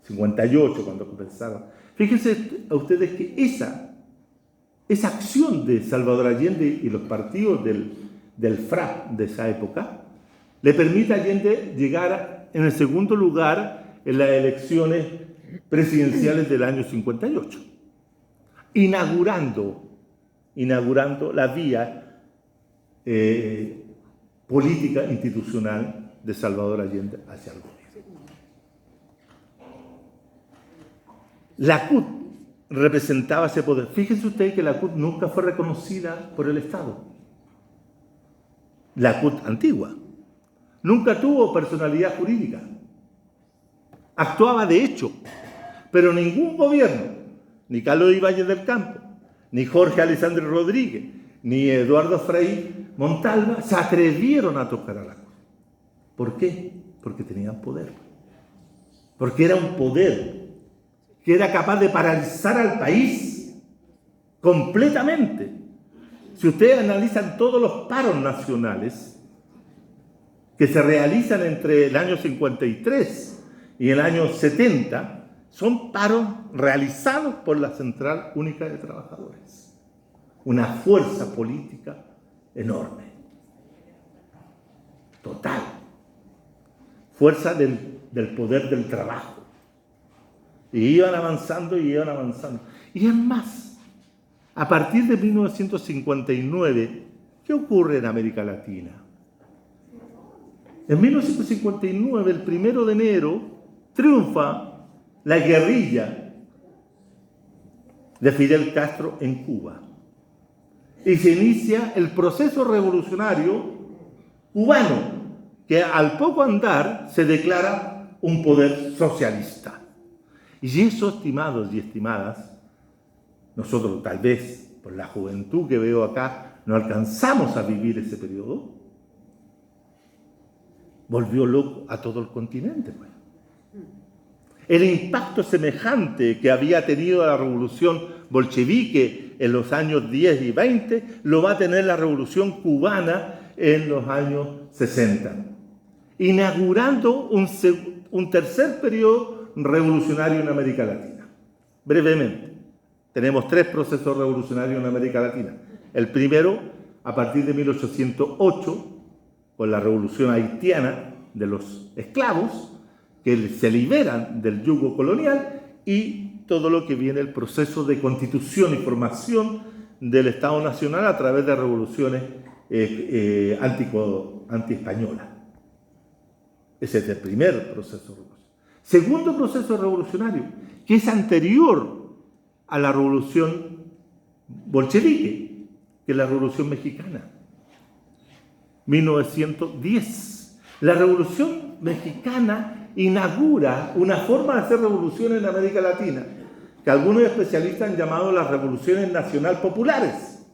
58 cuando comenzaron. Fíjense a ustedes que esa acción de Salvador Allende y los partidos del FRAP de esa época le permite a Allende llegar en el segundo lugar en las elecciones presidenciales del año 58, inaugurando la vía política institucional de Salvador Allende hacia el gobierno. La CUT representaba ese poder. Fíjense ustedes que la CUT nunca fue reconocida por el Estado. La CUT antigua nunca tuvo personalidad jurídica. Actuaba de hecho, pero ningún gobierno, ni Carlos Ibáñez del Campo, ni Jorge Alessandri Rodríguez, ni Eduardo Frei Montalva se atrevieron a tocar a la CUT. ¿Por qué? Porque tenían poder. Porque era un poder que era capaz de paralizar al país completamente. Si ustedes analizan todos los paros nacionales que se realizan entre el año 53 y el año 70, son paros realizados por la Central Única de Trabajadores. Una fuerza política enorme. Total. Fuerza del poder del trabajo. Y iban avanzando. Y es más, a partir de 1959, ¿qué ocurre en América Latina? En 1959, el 1 de enero, triunfa la guerrilla de Fidel Castro en Cuba. Y se inicia el proceso revolucionario cubano, que al poco andar se declara un poder socialista. Y eso, estimados y estimadas, nosotros tal vez, por la juventud que veo acá, no alcanzamos a vivir ese periodo. Volvió loco a todo el continente, pues. El impacto semejante que había tenido la revolución bolchevique en los años 10 y 20, lo va a tener la revolución cubana en los años 60, inaugurando un tercer periodo revolucionario en América Latina. Brevemente, tenemos 3 procesos revolucionarios en América Latina. El primero, a partir de 1808, con la revolución haitiana de los esclavos, que se liberan del yugo colonial, y todo lo que viene el proceso de constitución y formación del Estado Nacional a través de revoluciones anti-españolas. Ese es el primer proceso revolucionario. Segundo proceso revolucionario, que es anterior a la revolución bolchevique, que es la revolución mexicana. 1910. La revolución mexicana inaugura una forma de hacer revolución en América Latina, que algunos especialistas han llamado las revoluciones nacional populares.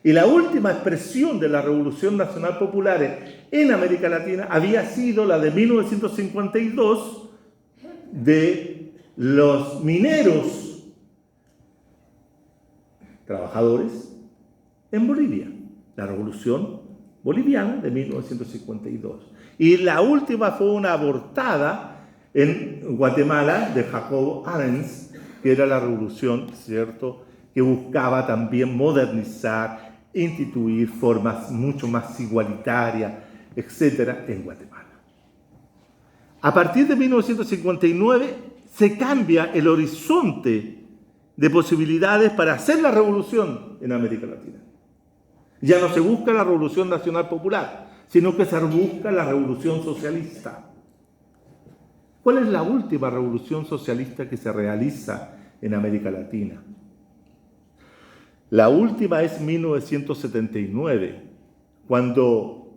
Y la última expresión de la revolución nacional populares en América Latina había sido la de 1952 de los mineros trabajadores en Bolivia, la revolución boliviana de 1952. Y la última fue una abortada en Guatemala de Jacobo Arens, que era la revolución, ¿cierto?, que buscaba también modernizar, instituir formas mucho más igualitarias, etcétera, en Guatemala. A partir de 1959 se cambia el horizonte de posibilidades para hacer la revolución en América Latina. Ya no se busca la revolución nacional popular, sino que se busca la revolución socialista. ¿Cuál es la última revolución socialista que se realiza en América Latina? La última es 1979, cuando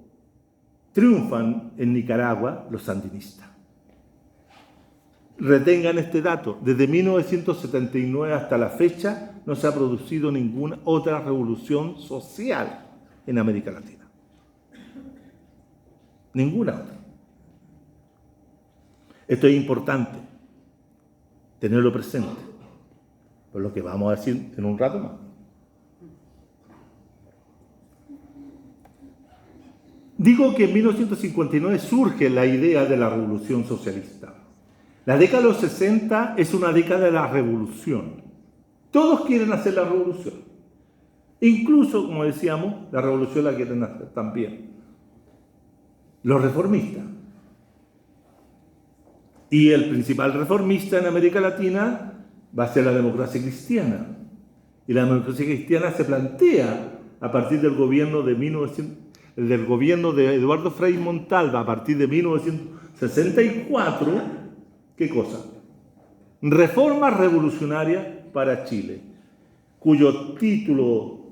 triunfan en Nicaragua los sandinistas. Retengan este dato, desde 1979 hasta la fecha no se ha producido ninguna otra revolución social en América Latina. Ninguna otra. Esto es importante tenerlo presente, por lo que vamos a decir en un rato más. Digo que en 1959 surge la idea de la revolución socialista. La década de los 60 es una década de la revolución. Todos quieren hacer la revolución. Incluso, como decíamos, la revolución la quieren hacer también los reformistas. Y el principal reformista en América Latina va a ser la democracia cristiana. Y la democracia cristiana se plantea a partir del gobierno de Eduardo Frei Montalva, a partir de 1964, ¿qué cosa? Reforma revolucionaria para Chile, cuyo título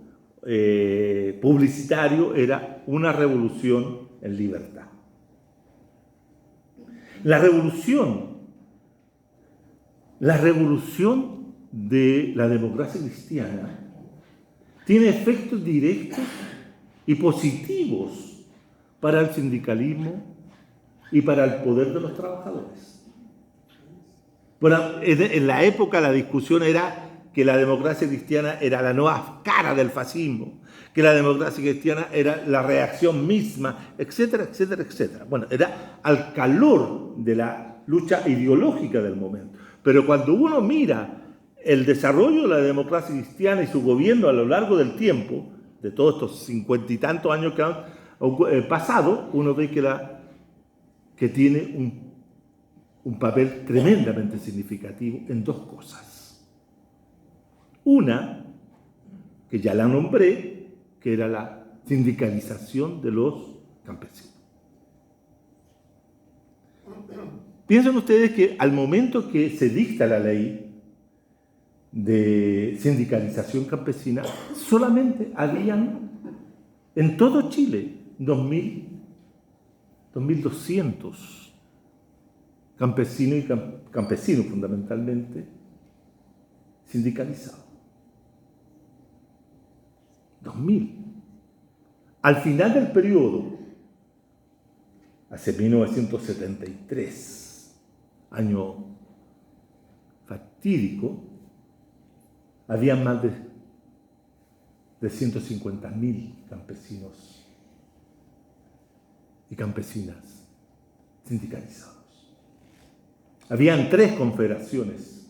publicitario era Una revolución en libertad. La revolución de la democracia cristiana tiene efectos directos y positivos para el sindicalismo y para el poder de los trabajadores. Bueno, en la época la discusión era que la democracia cristiana era la nueva cara del fascismo, que la democracia cristiana era la reacción misma, etcétera, etcétera, etcétera. Bueno, era al calor de la lucha ideológica del momento. Pero cuando uno mira el desarrollo de la democracia cristiana y su gobierno a lo largo del tiempo, de todos estos 50 y tantos años que han pasado, uno ve que tiene un papel tremendamente significativo en dos cosas. Una, que ya la nombré, que era la sindicalización de los campesinos. Piensen ustedes que al momento que se dicta la ley de sindicalización campesina, solamente habían en todo Chile 2.200 campesinos y campesinos fundamentalmente sindicalizados. 2.000. Al final del periodo, hacia 1973, año fatídico, había más de 150.000 campesinos y campesinas sindicalizados. Habían 3 confederaciones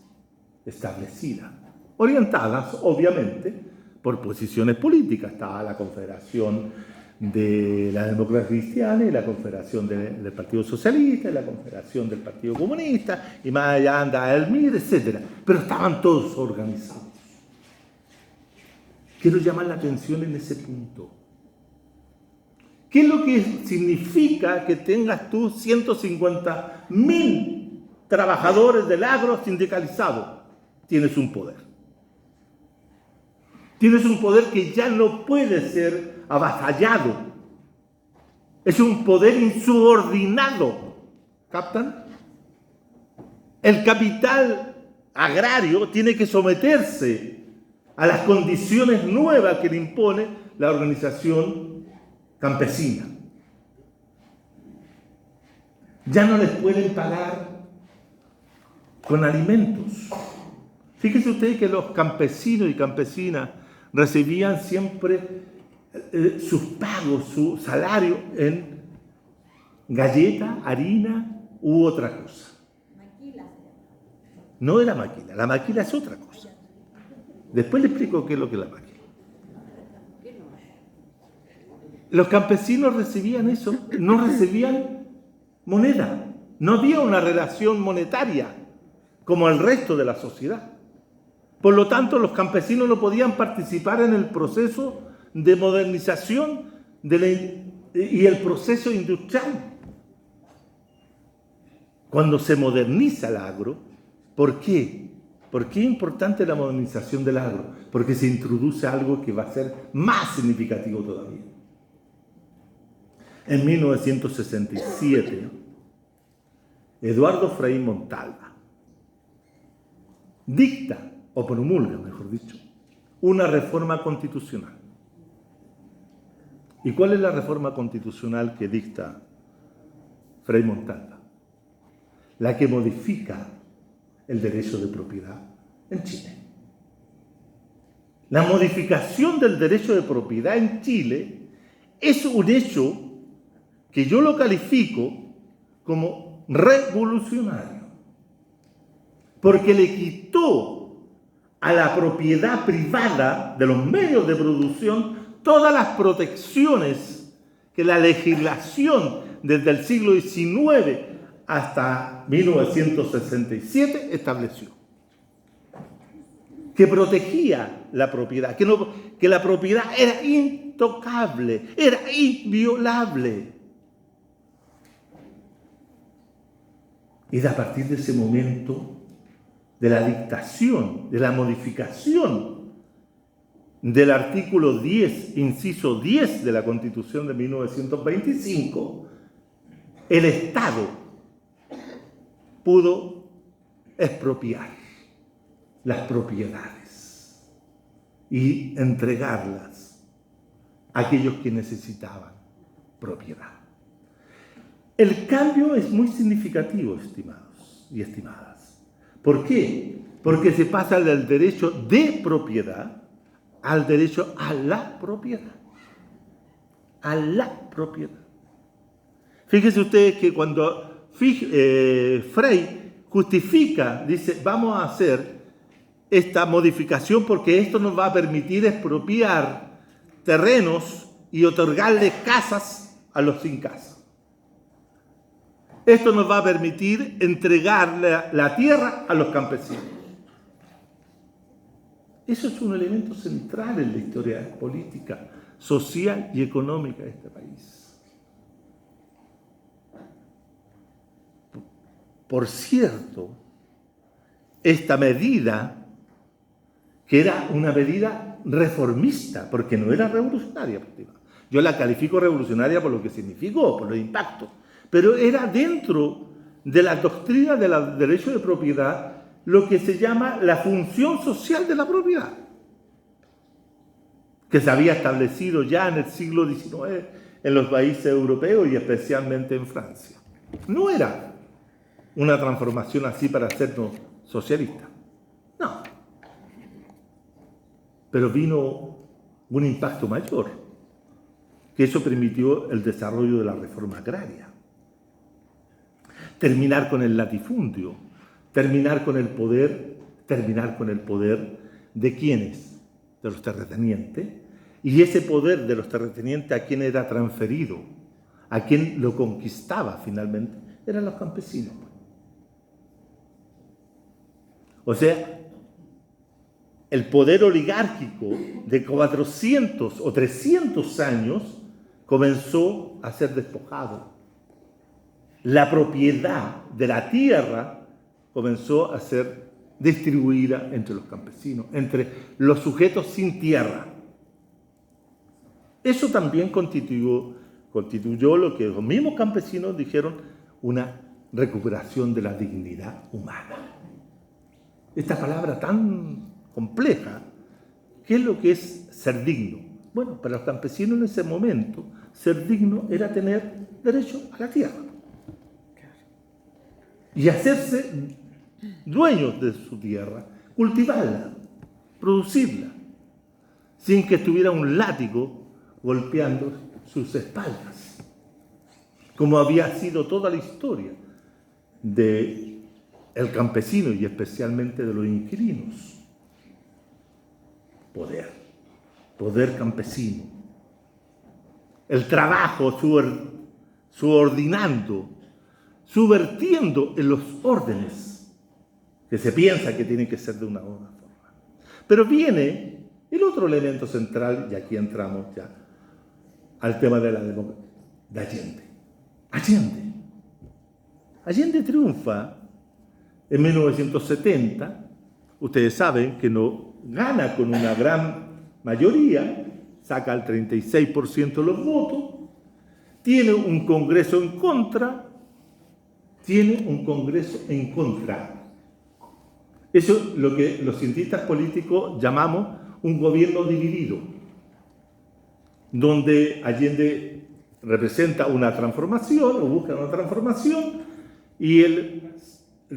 establecidas, orientadas, obviamente, por posiciones políticas. Estaba la Confederación de la Democracia Cristiana y la Confederación del Partido Socialista y la Confederación del Partido Comunista, y más allá anda el MIR, etc. Pero estaban todos organizados. Quiero llamar la atención en ese punto. ¿Qué es lo que significa que tengas tú 150.000 trabajadores del agro sindicalizados? Tienes un poder. Tienes un poder que ya no puede ser avasallado. Es un poder insubordinado. ¿Captan? El capital agrario tiene que someterse a las condiciones nuevas que le impone la organización campesina. Ya no les pueden pagar con alimentos. Fíjense ustedes que los campesinos y campesinas recibían siempre sus pagos, su salario en galleta, harina u otra cosa. No era maquila, la maquila es otra cosa. Después les explico qué es lo que es la maquila. Los campesinos recibían eso, no recibían moneda. No había una relación monetaria como el resto de la sociedad. Por lo tanto, los campesinos no podían participar en el proceso de modernización y el proceso industrial. Cuando se moderniza el agro, ¿por qué? ¿Por qué es importante la modernización del agro? Porque se introduce algo que va a ser más significativo todavía. En 1967, Eduardo Frei Montalva dicta, o promulga, mejor dicho, una reforma constitucional. ¿Y cuál es la reforma constitucional que dicta Frei Montalva? La que modifica el derecho de propiedad en Chile. La modificación del derecho de propiedad en Chile es un hecho que yo lo califico como revolucionario, porque le quitó a la propiedad privada de los medios de producción todas las protecciones que la legislación desde el siglo XIX hasta 1967 estableció, que protegía la propiedad, que la propiedad era intocable, era inviolable. Y a partir de ese momento, de la dictación, de la modificación del artículo 10, inciso 10 de la Constitución de 1925, el Estado pudo expropiar las propiedades y entregarlas a aquellos que necesitaban propiedad. El cambio es muy significativo, estimados y estimadas. ¿Por qué? Porque se pasa del derecho de propiedad al derecho a la propiedad. A la propiedad. Fíjense ustedes que cuando Frei justifica, dice, vamos a hacer esta modificación porque esto nos va a permitir expropiar terrenos y otorgarles casas a los sin casa. Esto nos va a permitir entregar la tierra a los campesinos. Eso es un elemento central en la historia política, social y económica de este país. Por cierto, esta medida, que era una medida reformista, porque no era revolucionaria, yo la califico revolucionaria por lo que significó, por los impactos, pero era dentro de la doctrina del derecho de propiedad lo que se llama la función social de la propiedad, que se había establecido ya en el siglo XIX en los países europeos y especialmente en Francia. No era una transformación así para hacernos socialistas, no. Pero vino un impacto mayor, que eso permitió el desarrollo de la reforma agraria. Terminar con el latifundio, terminar con el poder de ¿quiénes? De los terratenientes. Y ese poder de los terratenientes, ¿a quién era transferido? ¿A quién lo conquistaba finalmente? Eran los campesinos. O sea, el poder oligárquico de 400 o 300 años comenzó a ser despojado. La propiedad de la tierra comenzó a ser distribuida entre los campesinos, entre los sujetos sin tierra. Eso también constituyó lo que los mismos campesinos dijeron, una recuperación de la dignidad humana. Esta palabra tan compleja, ¿qué es lo que es ser digno? Bueno, para los campesinos en ese momento, ser digno era tener derecho a la tierra y hacerse dueños de su tierra, cultivarla, producirla, sin que estuviera un látigo golpeando sus espaldas, como había sido toda la historia del campesino y especialmente de los inquilinos. Poder campesino. El trabajo subordinando, subvertiendo en los órdenes que se piensa que tienen que ser de una u otra forma. Pero viene el otro elemento central, y aquí entramos ya al tema de la democracia, de Allende. Allende triunfa en 1970, ustedes saben que no gana con una gran mayoría, saca el 36% de los votos, tiene un Congreso en contra. Eso es lo que los cientistas políticos llamamos un gobierno dividido, donde Allende representa una transformación o busca una transformación y el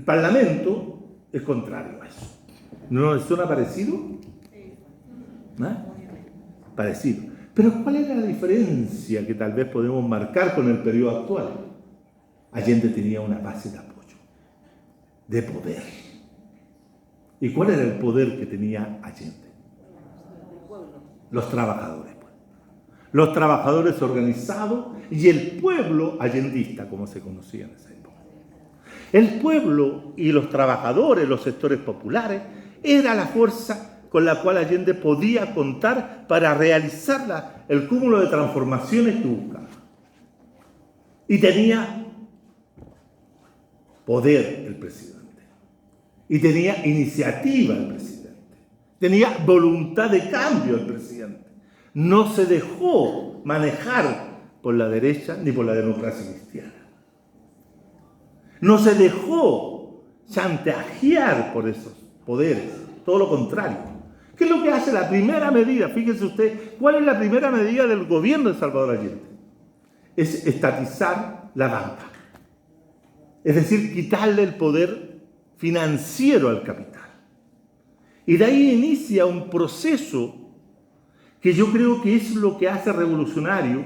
Parlamento es contrario a eso. ¿No les suena parecido? Parecido. Pero ¿cuál es la diferencia que tal vez podemos marcar con el periodo actual? Allende tenía una base de apoyo, de poder. ¿Y cuál era el poder que tenía Allende? Los trabajadores. Los trabajadores organizados y el pueblo allendista, como se conocía en esa época. El pueblo y los trabajadores, los sectores populares, era la fuerza con la cual Allende podía contar para realizar el cúmulo de transformaciones que buscaba. Y tenía poder el presidente. Y tenía iniciativa el presidente. Tenía voluntad de cambio el presidente. No se dejó manejar por la derecha ni por la democracia cristiana. No se dejó chantajear por esos poderes, todo lo contrario. ¿Qué es lo que hace la primera medida? Fíjense usted, ¿cuál es la primera medida del gobierno de Salvador Allende? Es estatizar la banca. Es decir, quitarle el poder financiero al capital. Y de ahí inicia un proceso que yo creo que es lo que hace revolucionario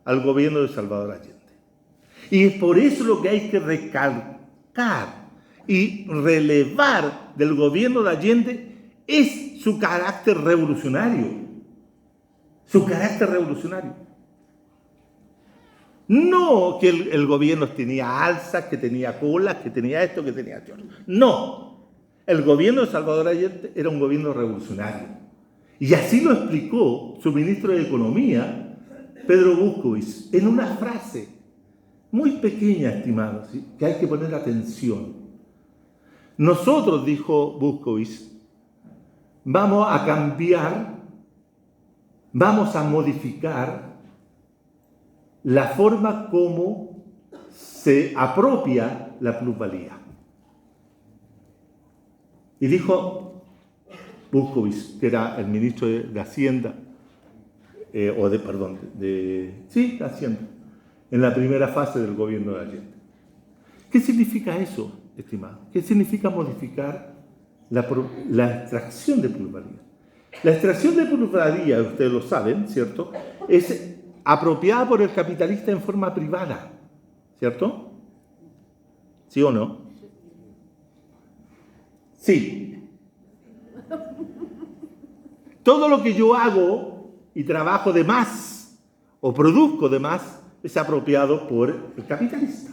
al gobierno de Salvador Allende. Y es por eso lo que hay que recalcar y relevar del gobierno de Allende es su carácter revolucionario. Su carácter revolucionario. No que el gobierno tenía alzas, que tenía colas, que tenía esto, que tenía aquello. No. el gobierno de Salvador Allende era un gobierno revolucionario. Y así lo explicó su ministro de Economía, Pedro Buscowitz, en una frase muy pequeña, estimados, ¿sí?, que hay que poner atención. Nosotros, dijo Buscowitz, vamos a cambiar, vamos a modificar la forma como se apropia la plusvalía. Y dijo Buscowitz, que era el ministro de Hacienda, de Hacienda, en la primera fase del gobierno de Allende. ¿Qué significa eso, estimado? ¿Qué significa modificar la extracción de plusvalía? La extracción de plusvalía, ustedes lo saben, ¿cierto?, es apropiada por el capitalista en forma privada, ¿cierto? ¿Sí o no? Sí. Todo lo que yo hago y trabajo de más o produzco de más es apropiado por el capitalista.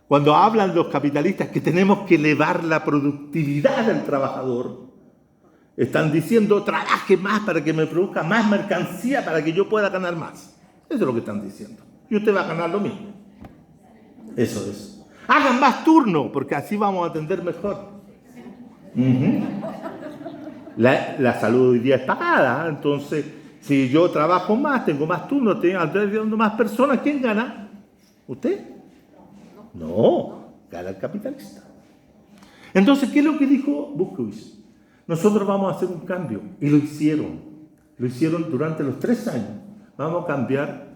Cuando hablan los capitalistas que tenemos que elevar la productividad del trabajador, están diciendo, trabaje más para que me produzca más mercancía para que yo pueda ganar más. Eso es lo que están diciendo. Y usted va a ganar lo mismo. Eso es. Hagan más turno, porque así vamos a atender mejor. La salud hoy día es pagada, entonces, si yo trabajo más, tengo más turnos, tengo más personas, ¿quién gana? ¿Usted? No, gana el capitalista. Entonces, ¿qué es lo que dijo Buscowitz? Nosotros vamos a hacer un cambio, y lo hicieron durante los 3 años. Vamos a cambiar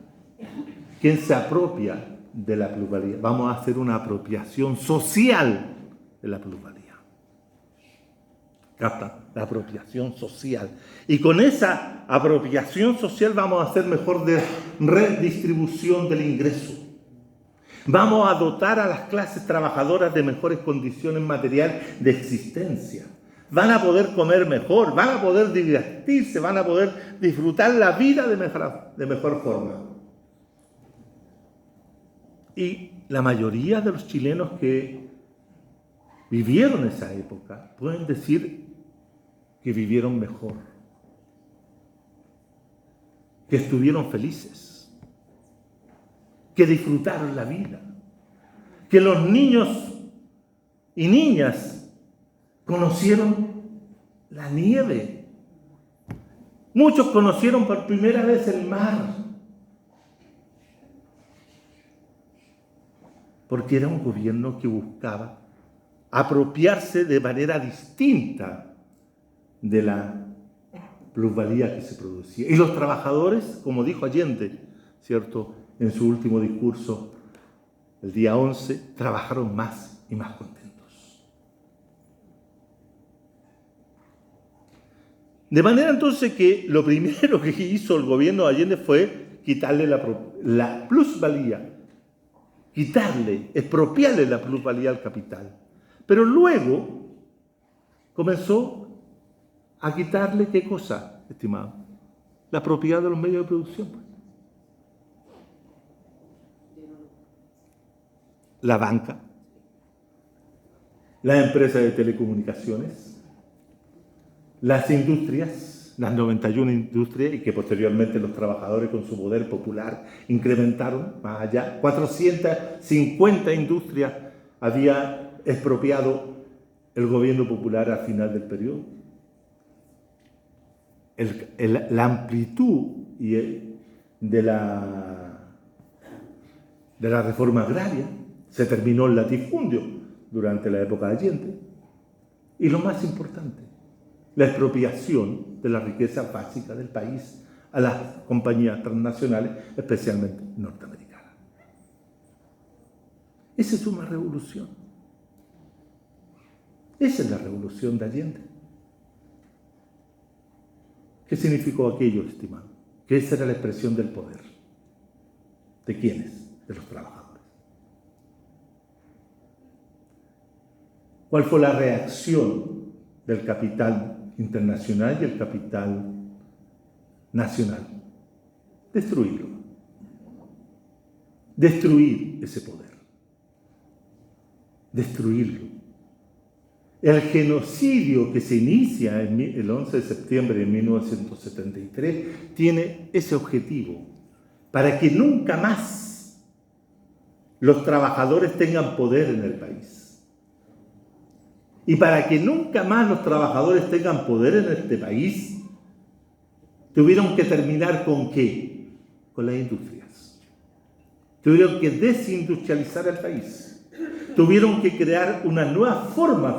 quién se apropia de la plusvalía. Vamos a hacer una apropiación social de la plusvalía. ¿Capta? La apropiación social. Y con esa apropiación social vamos a hacer mejor de redistribución del ingreso. Vamos a dotar a las clases trabajadoras de mejores condiciones materiales de existencia. Van a poder comer mejor, van a poder divertirse, van a poder disfrutar la vida de mejor forma. Y la mayoría de los chilenos que vivieron esa época pueden decir que vivieron mejor, que estuvieron felices, que disfrutaron la vida, que los niños y niñas conocieron la nieve. Muchos conocieron por primera vez el mar, porque era un gobierno que buscaba apropiarse de manera distinta de la plusvalía que se producía. Y los trabajadores, como dijo Allende, ¿cierto?, en su último discurso, el día 11, trabajaron más y más contentos. De manera entonces que lo primero que hizo el gobierno de Allende fue quitarle la plusvalía, expropiarle la plusvalía al capital. Pero luego comenzó a quitarle, ¿qué cosa, estimado? La propiedad de los medios de producción. La banca, las empresas de telecomunicaciones, las industrias, las 91 industrias, y que posteriormente los trabajadores con su poder popular incrementaron más allá. 450 industrias había expropiado el gobierno popular al final del periodo. La amplitud de la reforma agraria se terminó el latifundio durante la época de Allende. Y lo más importante, la expropiación de la riqueza básica del país a las compañías transnacionales, especialmente norteamericanas. Esa es una revolución. Esa es la revolución de Allende. ¿Qué significó aquello, estimado? Que esa era la expresión del poder. ¿De quiénes? De los trabajadores. ¿Cuál fue la reacción del capital internacional y el capital nacional? Destruirlo. Destruir ese poder. Destruirlo. El genocidio que se inicia el 11 de septiembre de 1973 tiene ese objetivo, para que nunca más los trabajadores tengan poder en el país. Y para que nunca más los trabajadores tengan poder en este país, tuvieron que terminar ¿con qué? Con las industrias. Tuvieron que desindustrializar el país. Tuvieron que crear unas nuevas formas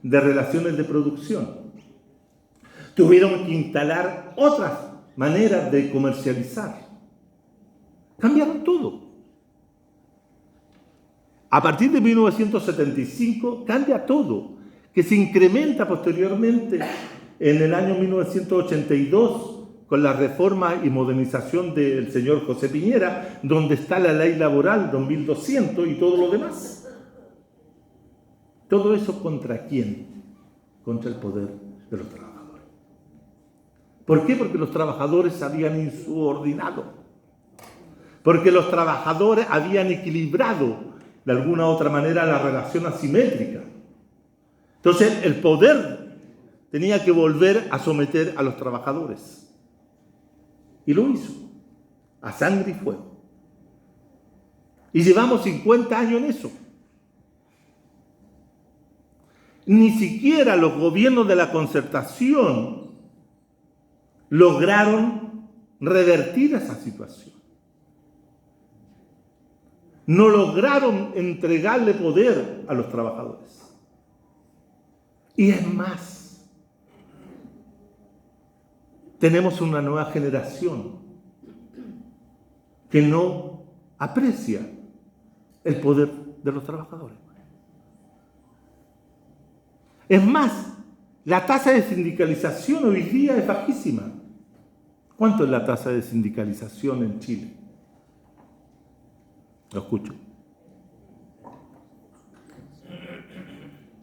de relaciones de producción. Tuvieron que instalar otras maneras de comercializar. Cambiaron todo. A partir de 1975 cambia todo, que se incrementa posteriormente en el año 1982 con la reforma y modernización del señor José Piñera, donde está la ley laboral 2200 y todo lo demás. Todo eso ¿contra quién? Contra el poder de los trabajadores. ¿Por qué? Porque los trabajadores se habían insubordinado. Porque los trabajadores habían equilibrado de alguna u otra manera la relación asimétrica. Entonces el poder tenía que volver a someter a los trabajadores. Y lo hizo, a sangre y fuego. Y llevamos 50 años en eso. Ni siquiera los gobiernos de la Concertación lograron revertir esa situación. No lograron entregarle poder a los trabajadores. Y es más, tenemos una nueva generación que no aprecia el poder de los trabajadores. Es más, la tasa de sindicalización hoy día es bajísima. ¿Cuánto es la tasa de sindicalización en Chile? Lo escucho.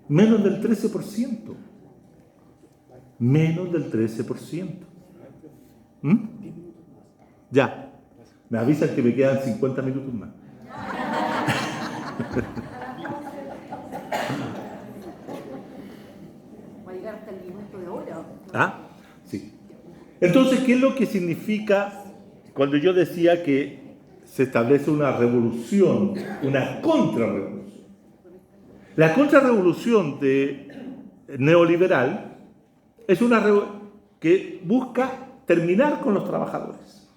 Menos del 13%. Menos del 13%. Ya. Me avisan que me quedan 50 minutos más. ¿Va a llegar hasta el minuto de hora? ¿Ah? Sí. Entonces, ¿qué es lo que significa cuando yo decía que se establece una revolución, una contrarrevolución? La contrarrevolución neoliberal es una que busca terminar con los trabajadores.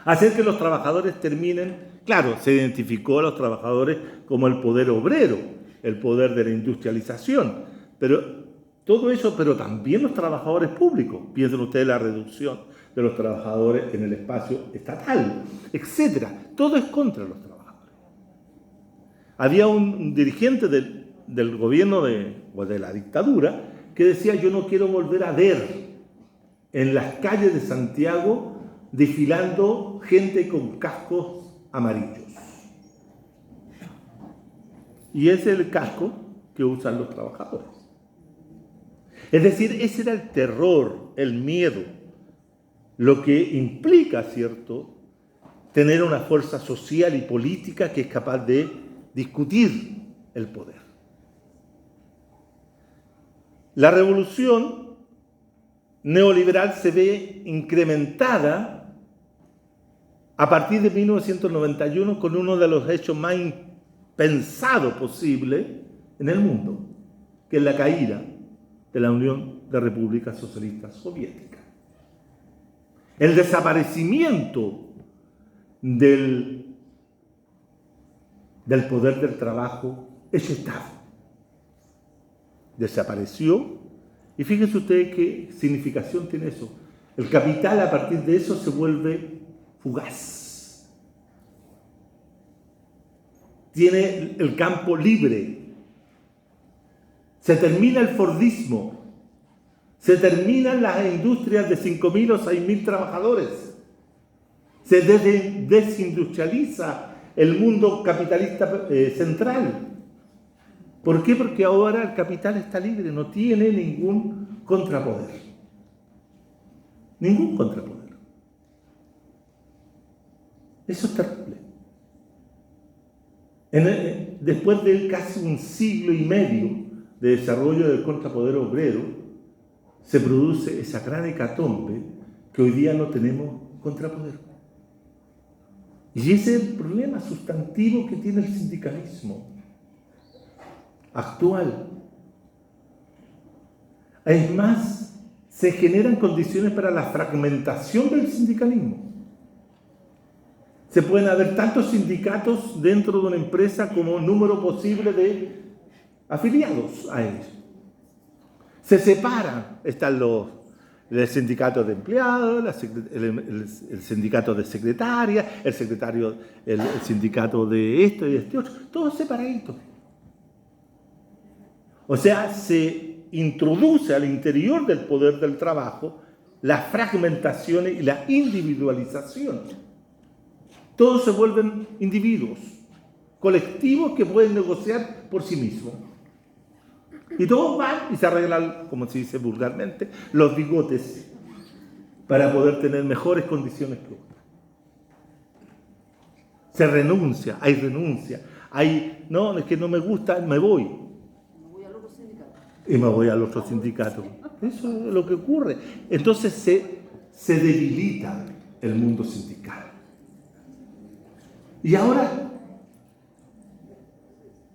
Hacer que los trabajadores terminen, claro, se identificó a los trabajadores como el poder obrero, el poder de la industrialización, pero todo eso, pero también los trabajadores públicos. Piensen ustedes la reducción de los trabajadores en el espacio estatal, etcétera. Todo es contra los trabajadores. Había un dirigente del gobierno o de la dictadura que decía: yo no quiero volver a ver en las calles de Santiago desfilando gente con cascos amarillos. Y ese es el casco que usan los trabajadores. Es decir, ese era el terror, el miedo, lo que implica, ¿cierto?, tener una fuerza social y política que es capaz de discutir el poder. La revolución neoliberal se ve incrementada a partir de 1991 con uno de los hechos más impensados posibles en el mundo, que es la caída de la Unión de Repúblicas Socialistas Soviéticas. El desaparecimiento del poder del trabajo hecho Estado. Desapareció, y fíjense ustedes qué significación tiene eso. El capital a partir de eso se vuelve fugaz. Tiene el campo libre. Se termina el fordismo. Se terminan las industrias de 5.000 o 6.000 trabajadores. Se desindustrializa el mundo capitalista central. ¿Por qué? Porque ahora el capital está libre, no tiene ningún contrapoder. Ningún contrapoder. Eso es terrible. Después de casi un siglo y medio de desarrollo del contrapoder obrero, se produce esa gran hecatombe que hoy día no tenemos contrapoder. Y ese es el problema sustantivo que tiene el sindicalismo actual. Es más, se generan condiciones para la fragmentación del sindicalismo. Se pueden haber tantos sindicatos dentro de una empresa como número posible de afiliados a ellos. Se separan, están el sindicato de empleados, el sindicato de secretarias, el sindicato de esto y de este otro, todos separaditos. O sea, se introduce al interior del poder del trabajo las fragmentaciones y la individualización. Todos se vuelven individuos, colectivos que pueden negociar por sí mismos. Y todos van y se arreglan, como se dice vulgarmente, los bigotes para poder tener mejores condiciones que otros. Se renuncia, no, es que no me gusta, me voy. Me voy al otro sindicato. Y me voy al otro sindicato. Eso es lo que ocurre. Entonces se debilita el mundo sindical. Y ahora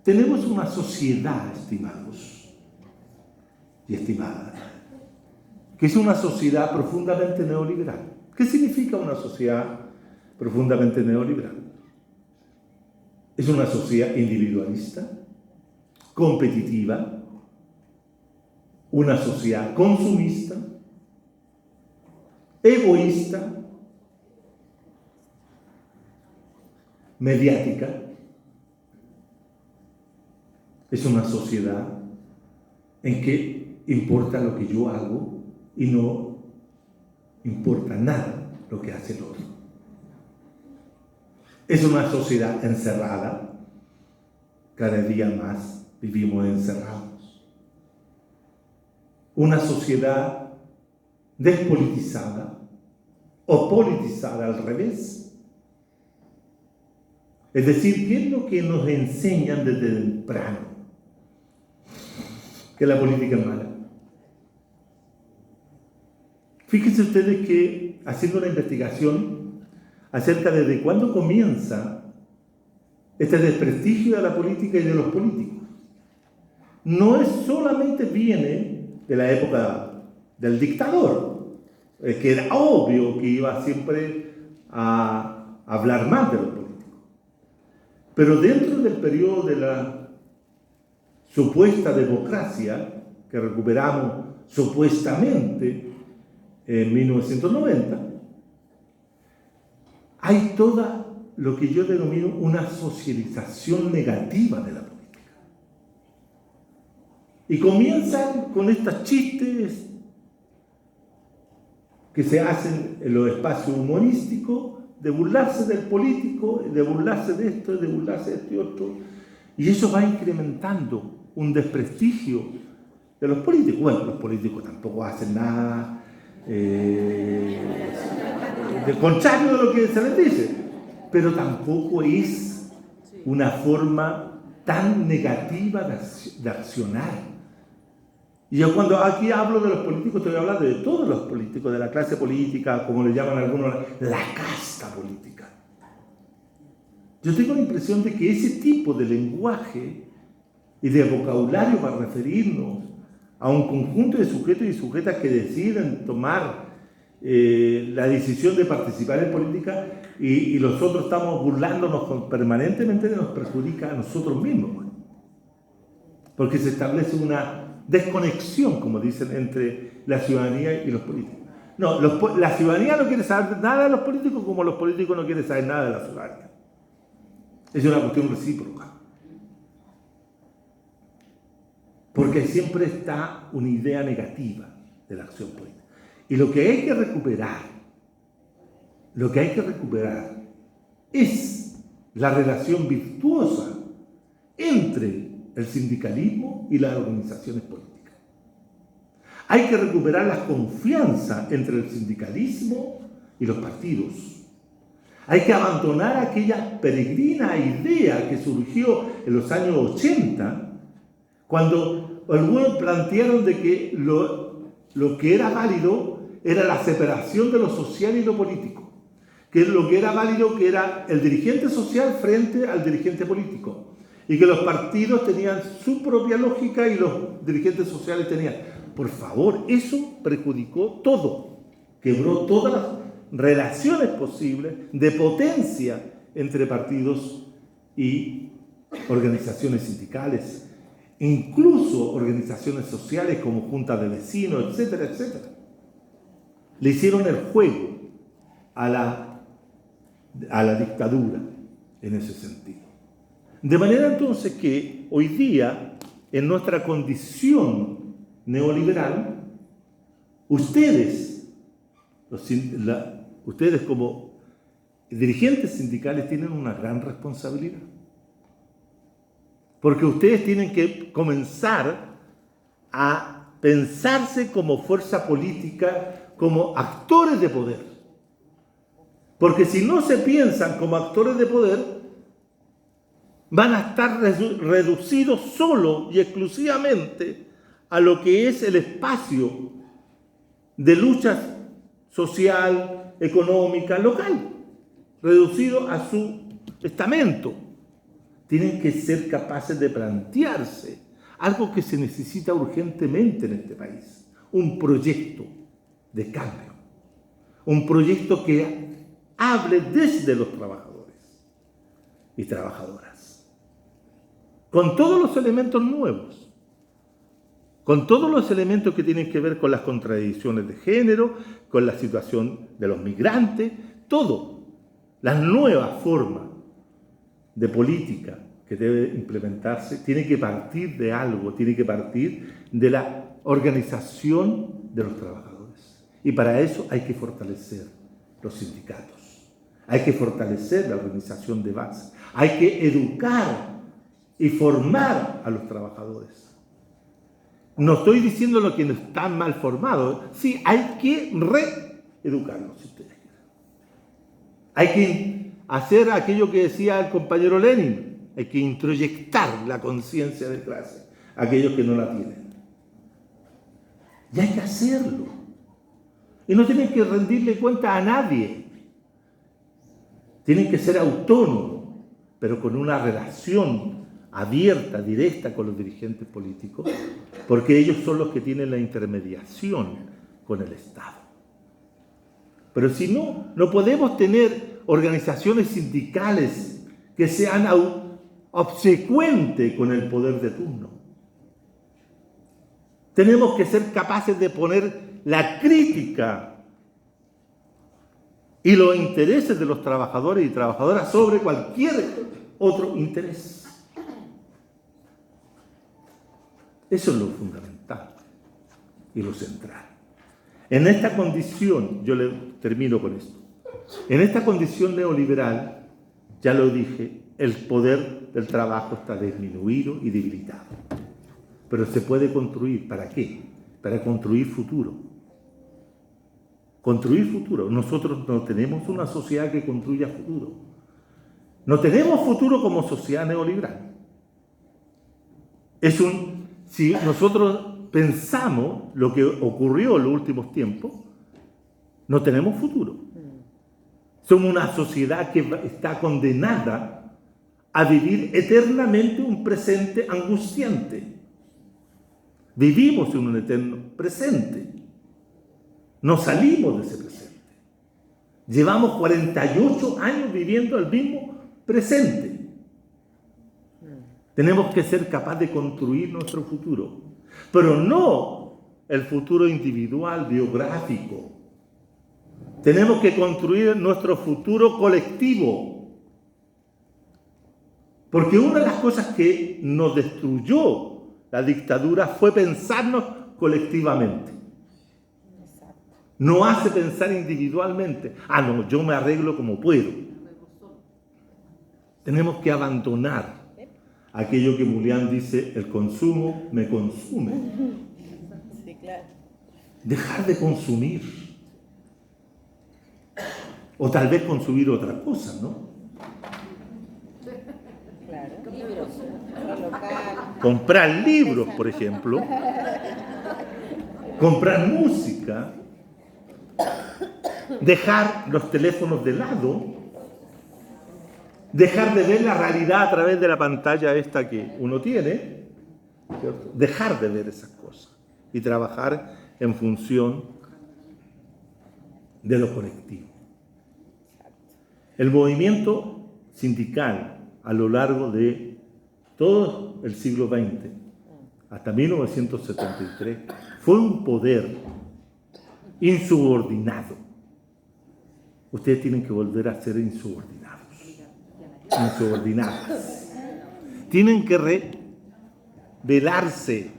tenemos una sociedad, estimados y estimadas, que es una sociedad profundamente neoliberal. ¿Qué significa una sociedad profundamente neoliberal? Es una sociedad individualista, competitiva, una sociedad consumista, egoísta, mediática. Es una sociedad en que importa lo que yo hago y no importa nada lo que hace el otro. Es una sociedad encerrada. Cada día más vivimos encerrados. Una sociedad despolitizada o politizada al revés. Es decir, ¿qué es lo que nos enseñan desde temprano? Que la política es mala. Fíjense ustedes que, haciendo una investigación acerca de desde cuándo comienza este desprestigio de la política y de los políticos, no es solamente viene de la época del dictador, que era obvio que iba siempre a hablar mal de los políticos. Pero dentro del periodo de la supuesta democracia, que recuperamos supuestamente en 1990, hay toda lo que yo denomino una socialización negativa de la política. Y comienzan con estos chistes que se hacen en los espacios humorísticos, de burlarse del político, de burlarse de esto, de burlarse de este otro, y eso va incrementando un desprestigio de los políticos. Bueno, los políticos tampoco hacen nada de contrario de lo que se les dice, pero tampoco es una forma tan negativa de accionar. Y yo cuando aquí hablo de los políticos, estoy hablando de todos los políticos, de la clase política, como le llaman algunos, la casta política. Yo tengo la impresión de que ese tipo de lenguaje y de vocabulario para referirnos a un conjunto de sujetos y sujetas que deciden tomar la decisión de participar en política y nosotros estamos burlándonos permanentemente, nos perjudica a nosotros mismos. Porque se establece una desconexión, como dicen, entre la ciudadanía y los políticos. No, la ciudadanía no quiere saber nada de los políticos como los políticos no quieren saber nada de la ciudadanía. Es una cuestión recíproca. Porque siempre está una idea negativa de la acción política. Y lo que hay que recuperar es la relación virtuosa entre el sindicalismo y las organizaciones políticas. Hay que recuperar la confianza entre el sindicalismo y los partidos. Hay que abandonar aquella peregrina idea que surgió en los años 80, cuando algunos plantearon de que lo que era válido era la separación de lo social y lo político. Que lo que era válido que era el dirigente social frente al dirigente político. Y que los partidos tenían su propia lógica y los dirigentes sociales tenían. Por favor, eso perjudicó todo. Quebró todas las relaciones posibles de potencia entre partidos y organizaciones sindicales, incluso organizaciones sociales como juntas de vecinos, etcétera, etcétera. Le hicieron el juego a la dictadura en ese sentido. De manera entonces que hoy día, en nuestra condición neoliberal, ustedes como dirigentes sindicales tienen una gran responsabilidad. Porque ustedes tienen que comenzar a pensarse como fuerza política, como actores de poder. Porque si no se piensan como actores de poder, van a estar reducidos solo y exclusivamente a lo que es el espacio de lucha social, económica, local, reducido a su estamento. Tienen que ser capaces de plantearse algo que se necesita urgentemente en este país, un proyecto de cambio, un proyecto que hable desde los trabajadores y trabajadoras, con todos los elementos nuevos, con todos los elementos que tienen que ver con las contradicciones de género, con la situación de los migrantes, todo, las nuevas formas de política que debe implementarse, tiene que partir de algo, tiene que partir de la organización de los trabajadores. Y para eso hay que fortalecer los sindicatos, hay que fortalecer la organización de base, hay que educar y formar a los trabajadores. No estoy diciendo lo que no están mal formados, sí, hay que reeducarlos, si ustedes quieren. Hay que hacer aquello que decía el compañero Lenin, hay que introyectar la conciencia de clase a aquellos que no la tienen. Y hay que hacerlo. Y no tienen que rendirle cuenta a nadie. Tienen que ser autónomos, pero con una relación abierta, directa con los dirigentes políticos, porque ellos son los que tienen la intermediación con el Estado. Pero si no, no podemos tener organizaciones sindicales que sean obsecuentes con el poder de turno. Tenemos que ser capaces de poner la crítica y los intereses de los trabajadores y trabajadoras sobre cualquier otro interés. Eso es lo fundamental y lo central. En esta condición, yo termino con esto, en esta condición neoliberal, ya lo dije, el poder del trabajo está disminuido y debilitado. Pero se puede construir, ¿para qué? Para construir futuro. Construir futuro. Nosotros no tenemos una sociedad que construya futuro. No tenemos futuro como sociedad neoliberal. Si nosotros pensamos lo que ocurrió en los últimos tiempos, no tenemos futuro. Somos una sociedad que está condenada a vivir eternamente un presente angustiante. Vivimos en un eterno presente. No salimos de ese presente. Llevamos 48 años viviendo el mismo presente. Tenemos que ser capaces de construir nuestro futuro, pero no el futuro individual, biográfico. Tenemos que construir nuestro futuro colectivo. Porque una de las cosas que nos destruyó la dictadura fue pensarnos colectivamente. No hace pensar individualmente. No, yo me arreglo como puedo. Tenemos que abandonar aquello que Mulián dice, el consumo me consume. Sí, claro. Dejar de consumir. O tal vez consumir otra cosa, ¿no? Claro. Libros. Local. comprar libros, por ejemplo, comprar música, dejar los teléfonos de lado, dejar de ver la realidad a través de la pantalla esta que uno tiene, ¿cierto? Dejar de ver esas cosas y trabajar en función de lo colectivo. El movimiento sindical a lo largo de todo el siglo XX, hasta 1973, fue un poder insubordinado. Ustedes tienen que volver a ser insubordinados, insubordinadas. Tienen que rebelarse,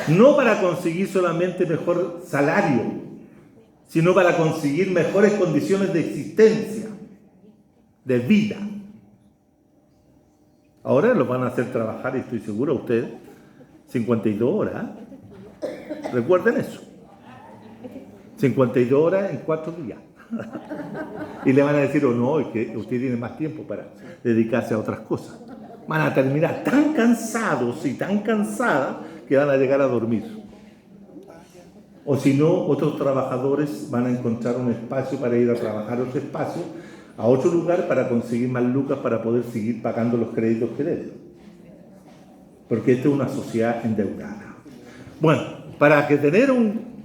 no para conseguir solamente mejor salario, sino para conseguir mejores condiciones de existencia, de vida. Ahora los van a hacer trabajar, y estoy seguro, ustedes, 52 horas. Recuerden eso. 52 horas en 4 días. Y le van a decir, oh no, es que usted tiene más tiempo para dedicarse a otras cosas. Van a terminar tan cansados y tan cansadas que van a llegar a dormir. O si no, otros trabajadores van a encontrar un espacio para ir a trabajar a otro espacio, a otro lugar para conseguir más lucas para poder seguir pagando los créditos que deben. Porque esta es una sociedad endeudada. Bueno, para que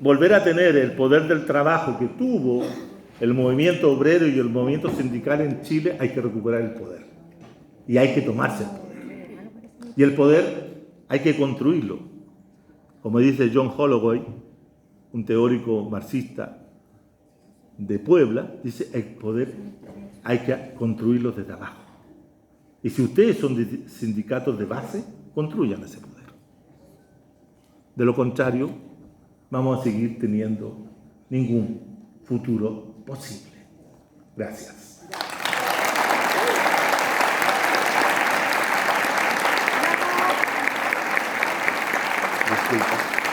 volver a tener el poder del trabajo que tuvo el movimiento obrero y el movimiento sindical en Chile, hay que recuperar el poder. Y hay que tomarse el poder. Y el poder hay que construirlo. Como dice John Holloway, un teórico marxista de Puebla, dice, el poder hay que construirlo desde abajo. Y si ustedes son de sindicatos de base, construyan ese poder. De lo contrario, vamos a seguir teniendo ningún futuro posible. Gracias.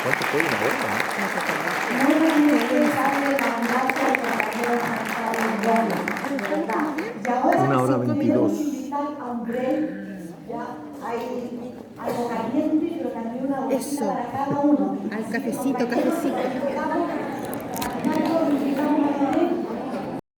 ¿Cuánto fue? ¿Una hora? Muy necesario mandarse al compañero González Gómez, de verdad. Y ahora 1 hora que 22. queremos invitar a un break, ya hay algo caliente, pero también una bolsita Eso. para cada uno. Al cafecito, cafecito.